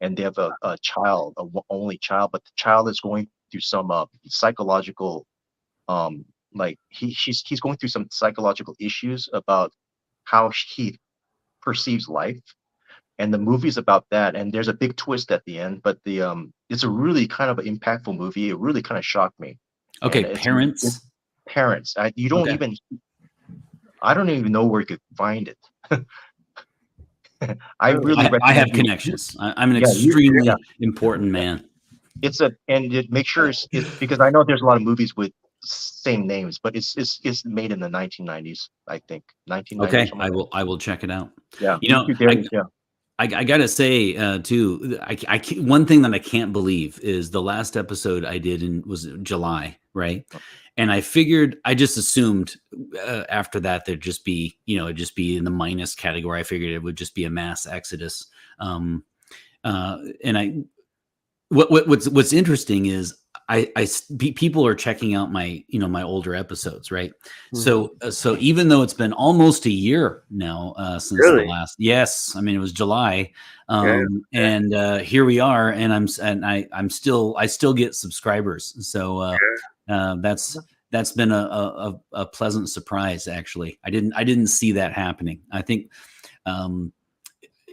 and they have a child, only child. But the child is going through some psychological um like he's going through some psychological issues about how he perceives life, and the movie's about that, and there's a big twist at the end. But the it's a really kind of an impactful movie. It really kind of shocked me. And Okay. it's Parents. Parents. Okay. I don't even know where you could find it. I Really? really I have recommend you. connections. I'm an Yeah, yeah. extremely important man. Make sure it's because I know there's a lot of movies with same names, but it's made in the 1990s, I think 1990 or Okay. something like that. I will check it out. Yeah, You know, yeah. I gotta say too. One thing that I can't believe is the last episode I did was July, right? And I just assumed after that there'd just be it'd just be in the minus category. I figured it would just be a mass exodus. And what's interesting is people are checking out my older episodes, right? Mhm. So even though it's been almost a year now since the Really? last, yes, I mean it was July, Yeah. and here we are, and I still get subscribers, so that's been a pleasant surprise. Actually, I didn't see that happening. I think um,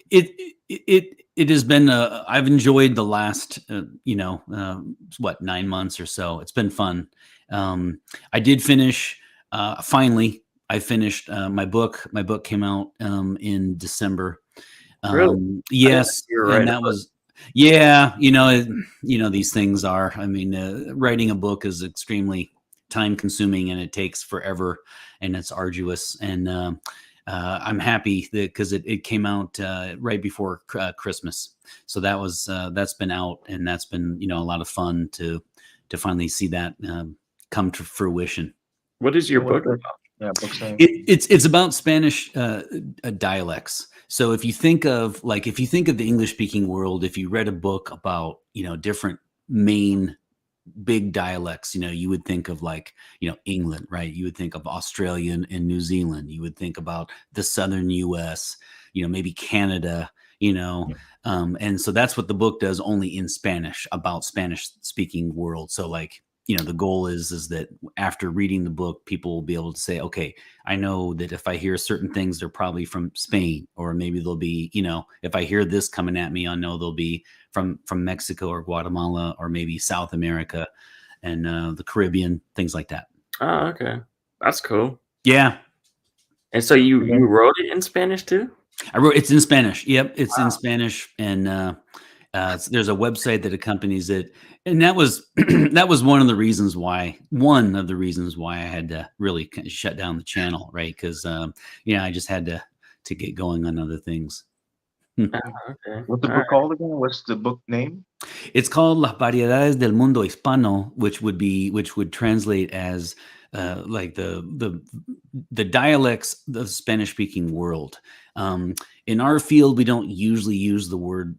it has been I've enjoyed the last 9 months or so. It's been fun. I did finish finally. I finished my book came out in December. Really? I didn't know Yes, you were and writing that a book. was these things are. I mean, writing a book is extremely time consuming and it takes forever and it's arduous. And I'm happy because it came out right before Christmas, so that's been out, and that's been a lot of fun to finally see that come to fruition. What is your So what's book the about? book's name? It's about Spanish dialects. So if you think of the English speaking world, if you read a book about different main big dialects, you would think of England, right? You would think of Australia and New Zealand. You would think about the southern US, maybe Canada, and so that's what the book does, only in Spanish, about Spanish speaking world. So the goal is that after reading the book, people will be able to say, okay, I know that if I hear certain things, they're probably from Spain, or maybe they'll be, if I hear this coming at me, I know they'll be from Mexico or Guatemala, or maybe South America and the Caribbean, things like that. Oh, okay. That's cool. Yeah. And so you wrote it in Spanish too? It's in Spanish. Yep. It's in Wow. Spanish. And there's a website that accompanies it. And that was, that was one of the reasons why I had to really shut down the channel. Right. Cause I just had to get going on other things. Oh, okay. What's the All book right. called again? What's the book name? It's called Las Variedades del Mundo Hispano, which would translate as like the dialects of the Spanish speaking world. In our field, we don't usually use the word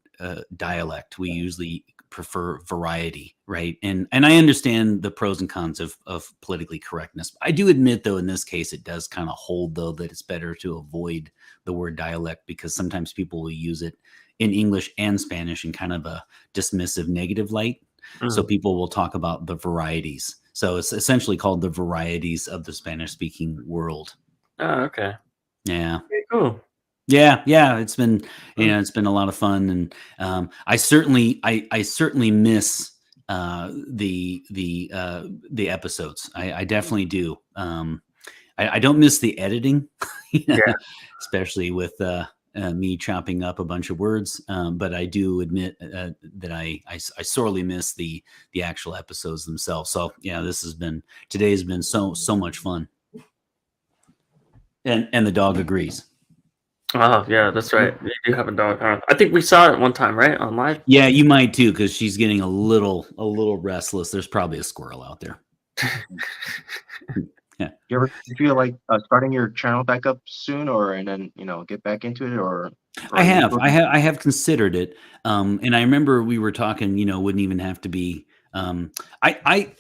dialect. We usually prefer variety, right? And I understand the pros and cons of politically correctness. I do admit, though, in this case, it does kind of hold, though, that it's better to avoid the word dialect, because sometimes people will use it in English and Spanish in kind of a dismissive, negative light. So people will talk about the varieties. So it's essentially called the varieties of the Spanish speaking world. Oh, okay. Yeah. Okay, cool. Yeah. It's been, it's been a lot of fun. And I certainly miss the episodes. I definitely do. I don't miss the editing, Yeah. especially with me chopping up a bunch of words. But I do admit that I sorely miss the actual episodes themselves. So yeah, today has been so much fun. And the dog agrees. Oh yeah, that's right. You do have a dog, huh? I think we saw it one time, right, on live. Yeah, you might too, because she's getting a little restless. There's probably a squirrel out there. You ever feel like starting your channel back up soon, and then get back into it, or I have considered it, and I remember we were talking. Wouldn't even have to be. I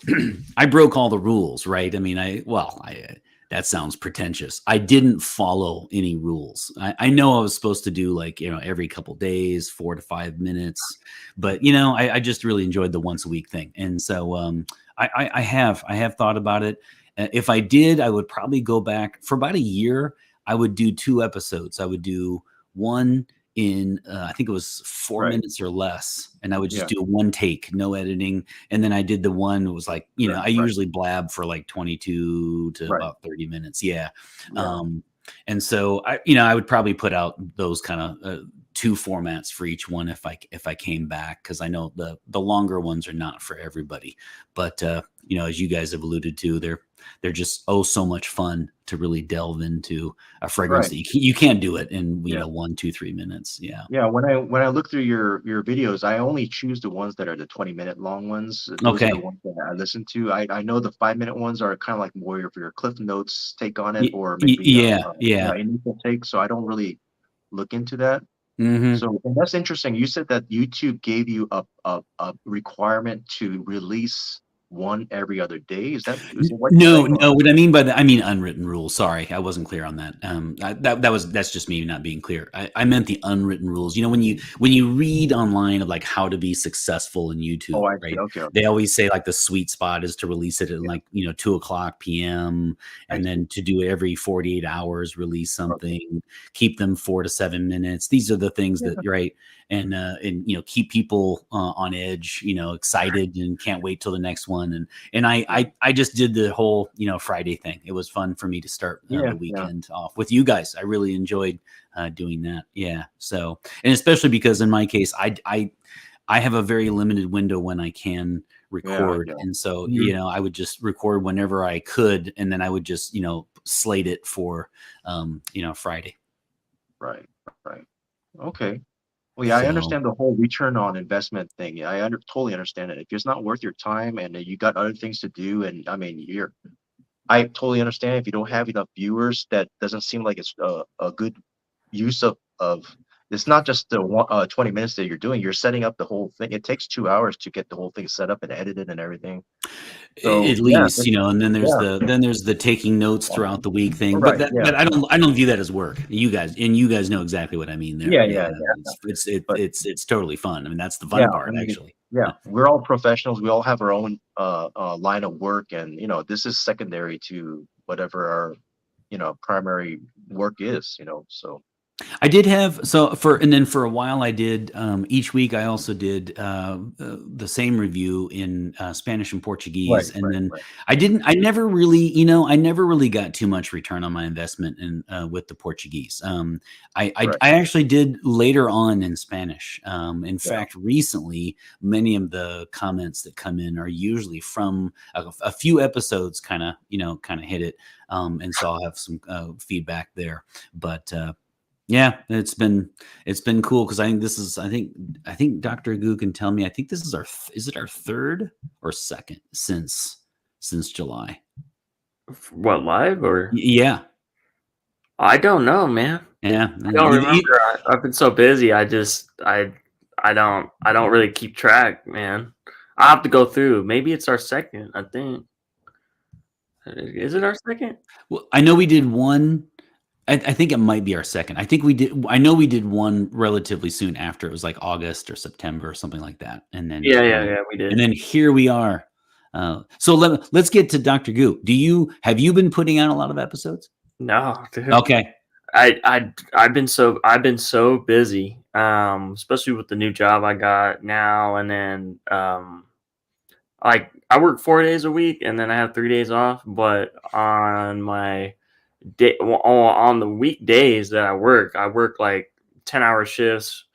I broke all the rules, right? I mean, that sounds pretentious. I didn't follow any rules. I know I was supposed to do like every couple days, 4 to 5 minutes, but I just really enjoyed the once a week thing, and so I have thought about it. If I did, I would probably go back for about a year. I would do 2 episodes. I would do one in I think it was 4 minutes or less, and I would just do one take, no editing. And then I did the one that was like, I usually blab for like 22 to about 30 minutes. Yeah. And so I would probably put out those kind of 2 formats for each one if I came back, because I know the longer ones are not for everybody. But as you guys have alluded to, they're just so much fun to really delve into a fragrance that you can't do it in 1, 2, 3 minutes. Yeah. When I look through your videos, I only choose the ones that are the 20-minute long ones. Those are the ones that I listen to. I know the 5-minute ones are kind of like more of your Cliff Notes take on it, or maybe initial take. So I don't really look into that. So and that's interesting. You said that YouTube gave you a requirement to release one every other day. Is what no? What I mean by that, I mean unwritten rules. Sorry, I wasn't clear on that. That's just me not being clear. I meant the unwritten rules. When you read online of like how to be successful in YouTube, right? Okay. They always say like the sweet spot is to release it at like 2:00 p.m. and then to do it every 48 hours, release something, keep them 4 to 7 minutes. These are the things that and keep people on edge, excited and can't wait till the next one. And I just did the whole Friday thing. It was fun for me to start the weekend off with you guys. I really enjoyed doing that. Yeah. So, and especially because in my case, I have a very limited window when I can record, and so I would just record whenever I could, and then I would just slate it for Friday. Right. Okay. Well, yeah, I understand the whole return on investment thing. Yeah, I totally understand it. If it's not worth your time and you got other things to do, and I mean, I totally understand if you don't have enough viewers. That doesn't seem like it's a good use of. It's not just the 20 minutes that you're doing. You're setting up the whole thing. It takes 2 hours to get the whole thing set up and edited and everything. So, at least, and then there's the taking notes throughout the week thing. But but I don't view that as work. You guys know exactly what I mean there. Yeah. It's totally fun. I mean, that's the fun part, actually. Yeah, we're all professionals. We all have our own line of work, and this is secondary to whatever our primary work is. So. I did have for a while I did each week I also did the same review in Spanish and Portuguese, I never really got too much return on my investment in with the Portuguese. I actually did later on in Spanish. In fact, recently many of the comments that come in are usually from a few episodes kind of hit it, and so I'll have some feedback there, but yeah, it's been cool, because I think Dr. Gu can tell me. I think this is is it our third or second since July? What, live or? Yeah, I don't know, man. yeah. I don't remember. I've been so busy. I don't really keep track, man. I have to go through. Maybe it's our second. I think. Is it our second? Well, I know we did one. I think it might be our second. I think we did. I know we did one relatively soon after. It was like August or September or something like that. And then, Yeah. We and did. then here we are. So let's get to Dr. Goo. Have you been putting out a lot of episodes? No, dude. Okay. I've been so busy. Especially with the new job I got now, and then like I work 4 days a week, and then I have 3 days off. But on my on the weekdays that I work like 10-hour shifts,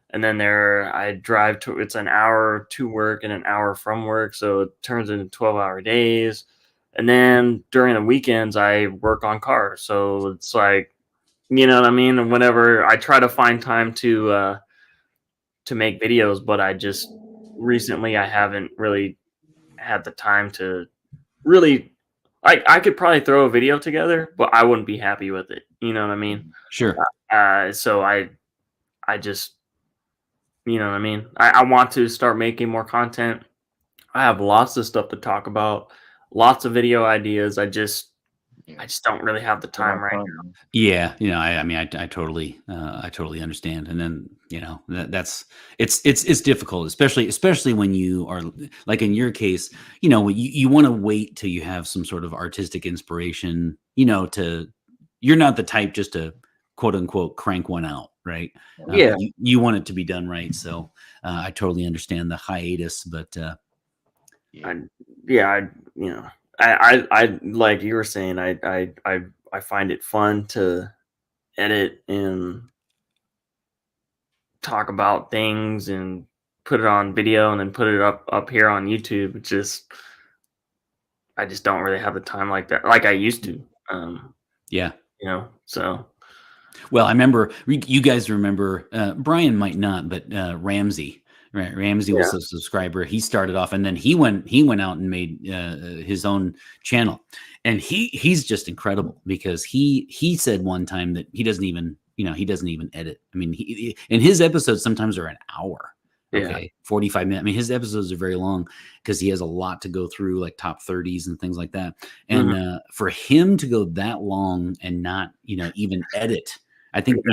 and then I drive to. It's an hour to work and an hour from work, so it turns into 12-hour days. And then during the weekends, I work on cars, so it's like, you know what I mean. And whenever I try to find time to make videos, but I just recently I haven't really had the time to really. I could probably throw a video together, but I wouldn't be happy with it. You know what I mean? Sure. So I just, you know what I mean? I want to start making more content. I have lots of stuff to talk about, lots of video ideas. Yeah. I just don't really have the time right now. Yeah, I mean, I totally understand. And then, it's difficult, especially when you are like in your case, you want to wait till you have some sort of artistic inspiration, you're not the type just to quote unquote crank one out, right? Yeah. You want it to be done right. So I totally understand the hiatus, but I, yeah, I like you were saying, I find it fun to edit and talk about things and put it on video and then put it up here on YouTube. I just don't really have the time like that, like I used to. yeah. So Well, I remember you guys remember Bryan might not, but Ramsey, right? Ramsey was a subscriber. He started off, and then he went out and made his own channel, and he's just incredible because he said one time that he doesn't even edit. I mean, and his episodes sometimes are an hour. Okay, 45 minutes. I mean, his episodes are very long because he has a lot to go through, like top 30s and things like that. And for him to go that long and not, even edit, I think,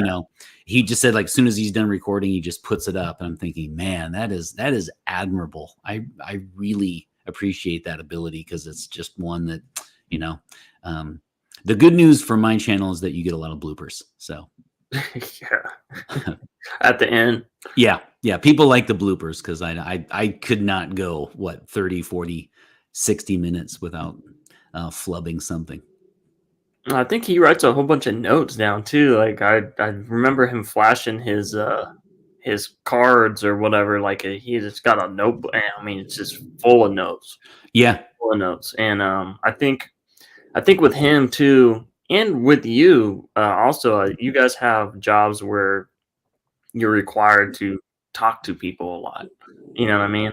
he just said like as soon as he's done recording, he just puts it up. And I'm thinking, man, that is admirable. I really appreciate that ability because it's just one that, the good news for my channel is that you get a lot of bloopers. So yeah, at the end. Yeah. People like the bloopers because I could not go 30, 40, 60 minutes without flubbing something. I think he writes a whole bunch of notes down too. Like I remember him flashing his cards or whatever. Like he just got a notebook. I mean, it's just full of notes. Yeah, full of notes. And I think with him too, and with you also, you guys have jobs where you're required to talk to people a lot. You know what I mean?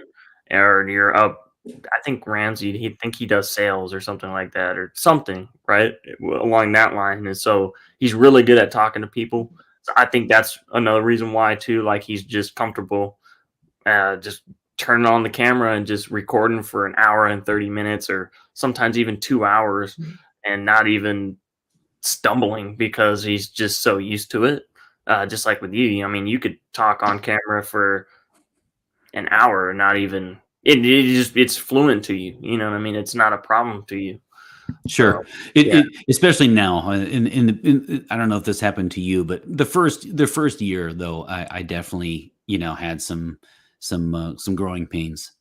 Or you're up. I think Ramsey, he does sales or something like that, or something, right, along that line. And so he's really good at talking to people. So I think that's another reason why too. Like he's just comfortable, just turning on the camera and just recording for an hour and 30 minutes, or sometimes even 2 hours, and not even stumbling because he's just so used to it. Just like with you, I mean, you could talk on camera for an hour, not even it's fluent to you. You know what I mean? It's not a problem to you. Sure. So, It especially now in I don't know if this happened to you, but the first year though, I definitely, had some growing pains.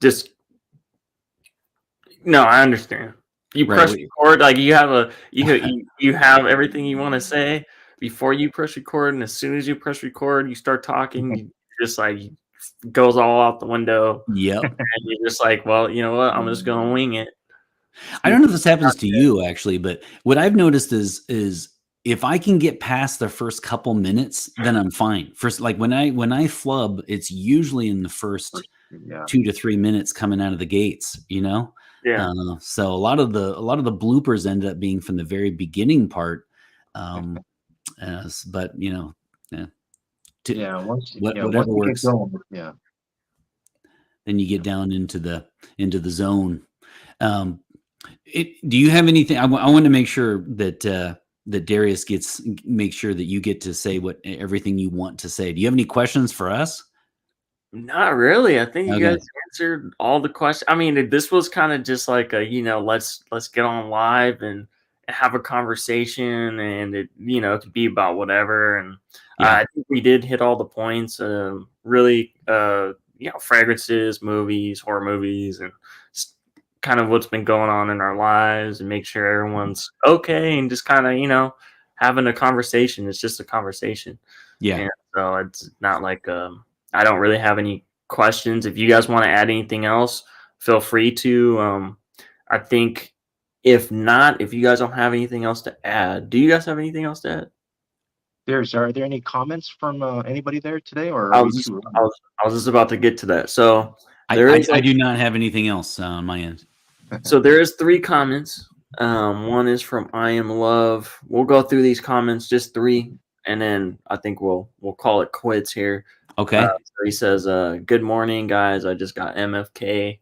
Just no, I understand. You press record, like you have you have everything you want to say before you press record, and as soon as you press record, you start talking. You just like goes all out the window. Yep. And you're just like, well, you know what? I'm just gonna wing it. I don't know if this happens to you actually, but what I've noticed is if I can get past the first couple minutes, then I'm fine. First, like when I flub, it's usually in the first 2 to 3 minutes coming out of the gates, Yeah. So a lot of the bloopers ended up being from the very beginning part. But yeah, Yeah, once whatever you get works. going, yeah. Then you get down into the zone. Um, do you have anything? I want to make sure that that Darius make sure that you get to say everything you want to say. Do you have any questions for us? Not really. I think you Okay. guys answered all the questions. I mean, this was kind of just like a, let's get on live and have a conversation, and it could be about whatever. And Yeah. I think we did hit all the points. Really, fragrances, movies, horror movies, and just kind of what's been going on in our lives, and make sure everyone's okay, and just kind of having a conversation. It's just a conversation. Yeah. And so it's not like I don't really have any questions. If you guys want to add anything else, feel free to. I think if not, if you guys don't have anything else to add, do you guys have anything else to add? Are there any comments from anybody there today, or I are was we just, too I early? was, I was just about to get to that. So I do not have anything else on my end. So there is 3 comments. One is from I Am Love. We'll go through these comments, just 3, and then I think we'll call it quits here. Okay. So he says, "Good morning, guys. I just got MFK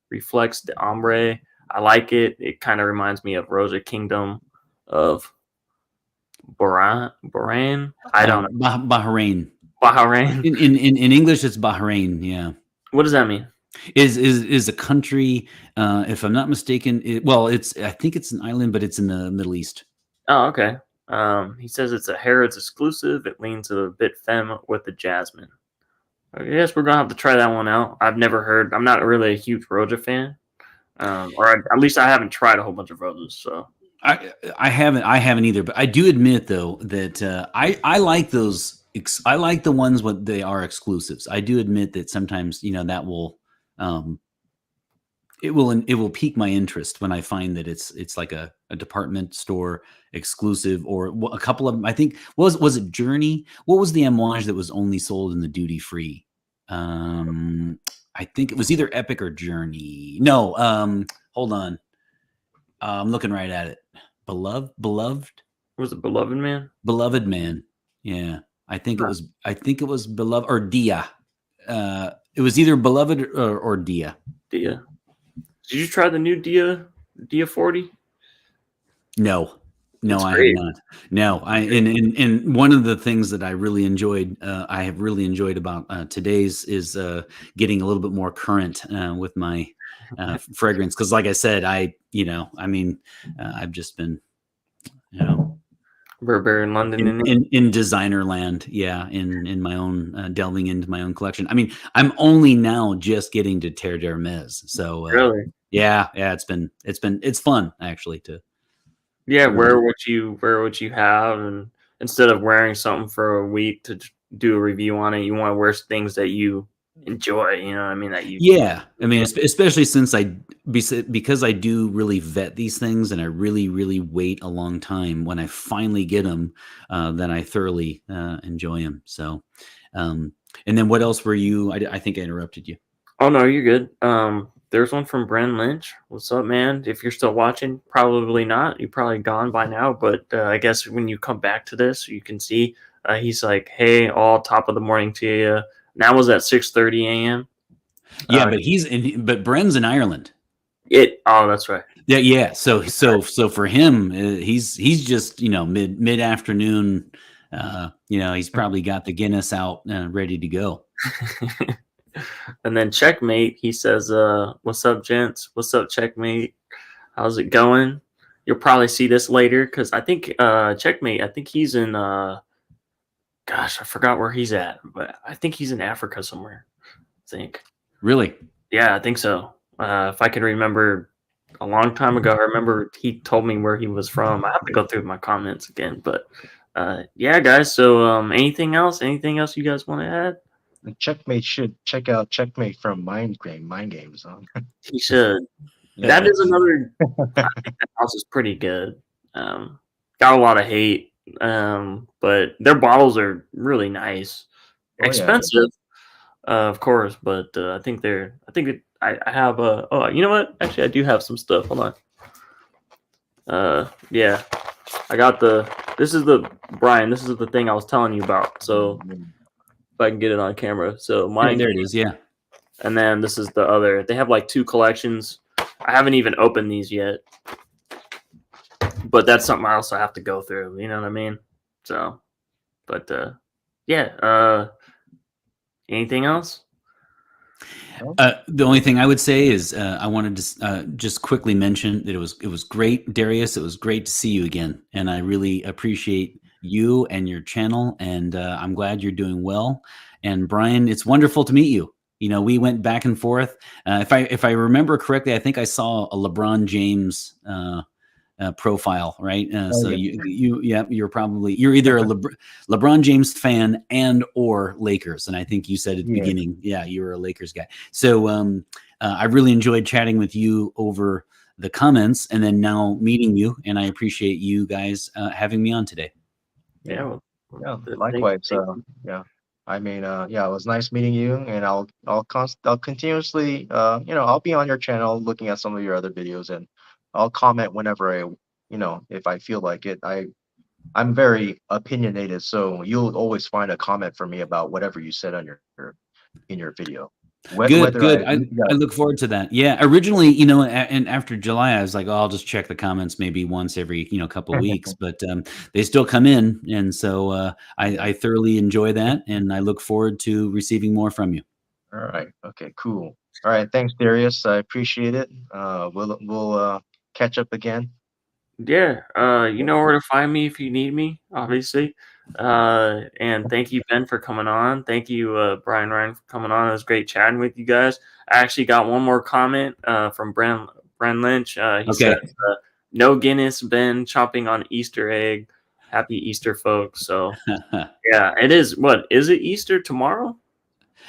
Reflex de Ombre. I like it. It kind of reminds me of Rosa Kingdom of Bryan. I don't know. Bahrain. Bahrain. In English, it's Bahrain. Yeah. What does that mean? Is a country, if I'm not mistaken. I think it's an island, but it's in the Middle East. Oh, okay. He says it's a Harrods exclusive. It leans a bit femme with the jasmine. I guess we're gonna have to try that one out. I've never heard. I'm not really a huge Roja fan, at least I haven't tried a whole bunch of Roses. So I haven't either. But I do admit though that I like those. I like the ones when they are exclusives. I do admit that sometimes that will it will pique my interest when I find that it's like a department store exclusive, or a couple of them. I think was it Journey? What was the amouage that was only sold in the duty free? I think it was either Epic or Journey. No, hold on. I'm looking right at it. Beloved. was it Beloved Man? Beloved Man. Yeah, I think it was. I think it was Beloved or Dia. It was either Beloved or Dia. Dia. Did you try the new Dia 40? No, It's I great. have not. No, and one of the things that I really enjoyed, I have really enjoyed about today's is getting a little bit more current with my fragrance, because, like I said, I've just been, Burberry in London in designer land, yeah, in my own delving into my own collection. I mean, I'm only now just getting to Terre d'Hermes, so really? yeah, it's fun actually to. Yeah, Really. wear what you have, and instead of wearing something for a week to do a review on it, you want to wear things that you enjoy. You know what I mean? Yeah, I mean, especially since because I do really vet these things, and I really, really wait a long time. When I finally get them, then I thoroughly enjoy them. So, and then what else were you? I think I interrupted you. Oh no, you're good. There's one from Bren Lynch. What's up, man? If you're still watching, probably not. You're probably gone by now. But I guess when you come back to this, you can see he's like, "Hey, all top of the morning to you." That was at 6:30 a.m. Yeah, but but Bren's in Ireland. Oh, that's right. Yeah. So for him, he's just mid afternoon. He's probably got the Guinness out ready to go. And then Checkmate, he says, "What's up, gents? What's up, Checkmate? How's it going?" You'll probably see this later because I think Checkmate. I think he's in. Gosh, I forgot where he's at, but I think he's in Africa somewhere. I think. Really? Yeah, I think so. If I can remember, a long time ago, I remember he told me where he was from. I have to go through my comments again, but yeah, guys. So, anything else? Anything else you guys want to add? And Checkmate should check out Checkmate from Mind Games. He should. Yeah. That is another. I think that house is pretty good. Got a lot of hate, but their bottles are really nice. Oh, yeah. Expensive, of course, but I think I have a. Oh, you know what? Actually, I do have some stuff. Hold on. Yeah, I got the. This is the Brian. This is the thing I was telling you about. So if I can get it on camera. So Yeah, mine, there it is. Yeah. and then this is the other. They have like two collections. I haven't even opened these yet, but that's something I also have to go through. You know what I mean? So, but yeah. Anything else? The only thing I would say is I wanted to just quickly mention that it was great, Darius. It was great to see you again, and I really appreciate you and your channel, and I'm glad you're doing well. And Brian, it's wonderful to meet you. You know, we went back and forth. If I remember correctly, I think I saw a LeBron James profile, right? So yeah. you're either a LeBron James fan and or Lakers, and I think you said at the Yeah. beginning, yeah, you were a Lakers guy. So I really enjoyed chatting with you over the comments, and then now meeting you, and I appreciate you guys having me on today. Yeah. Yeah, likewise. Yeah, I mean, yeah, it was nice meeting you, and I'll continuously, I'll be on your channel looking at some of your other videos, and I'll comment whenever if I feel like it. I'm very opinionated, so you'll always find a comment from me about whatever you said on in your video. Whether Good. I yeah, look forward to that. Yeah. Originally, you know, and after July, I was like, oh, I'll just check the comments maybe once every, couple of weeks, but they still come in. And so I thoroughly enjoy that. And I look forward to receiving more from you. all right, okay, cool. All right, thanks, Darius. I appreciate it. We'll catch up again. Yeah, you know where to find me if you need me, obviously. And thank you, Ben, for coming on. Thank you, Brian Ryan, for coming on. It was great chatting with you guys. I actually got one more comment from Bren Lynch. He Okay. says, "No Guinness, Ben chomping on Easter egg. Happy Easter, folks." So yeah, it is. What is it? Easter tomorrow?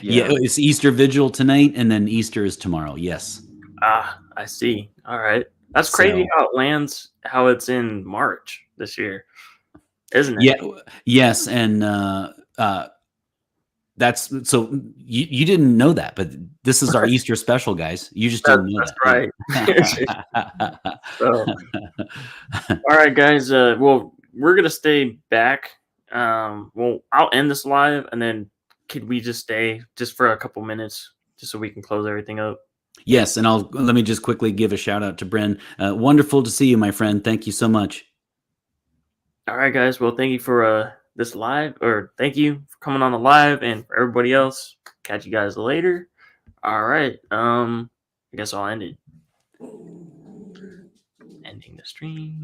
Yeah. It's Easter Vigil tonight, and then Easter is tomorrow. Yes. Ah, I see. All right, that's crazy So how it lands. How it's in March this year, isn't it? yeah. Yes. And that's so you didn't know that, but this is our Easter special, guys. You just didn't know That's that. right. Yeah. So, all right, guys. Well, we're gonna stay back. Well, I'll end this live, and then could we just stay just for a couple minutes, just so we can close everything up? Yes, and let me just quickly give a shout out to Bren. Wonderful to see you, my friend. Thank you so much. All right, guys. Well, thank you for this live, or thank you for coming on the live, and for everybody else, catch you guys later. All right. I guess I'll end it. Ending the stream.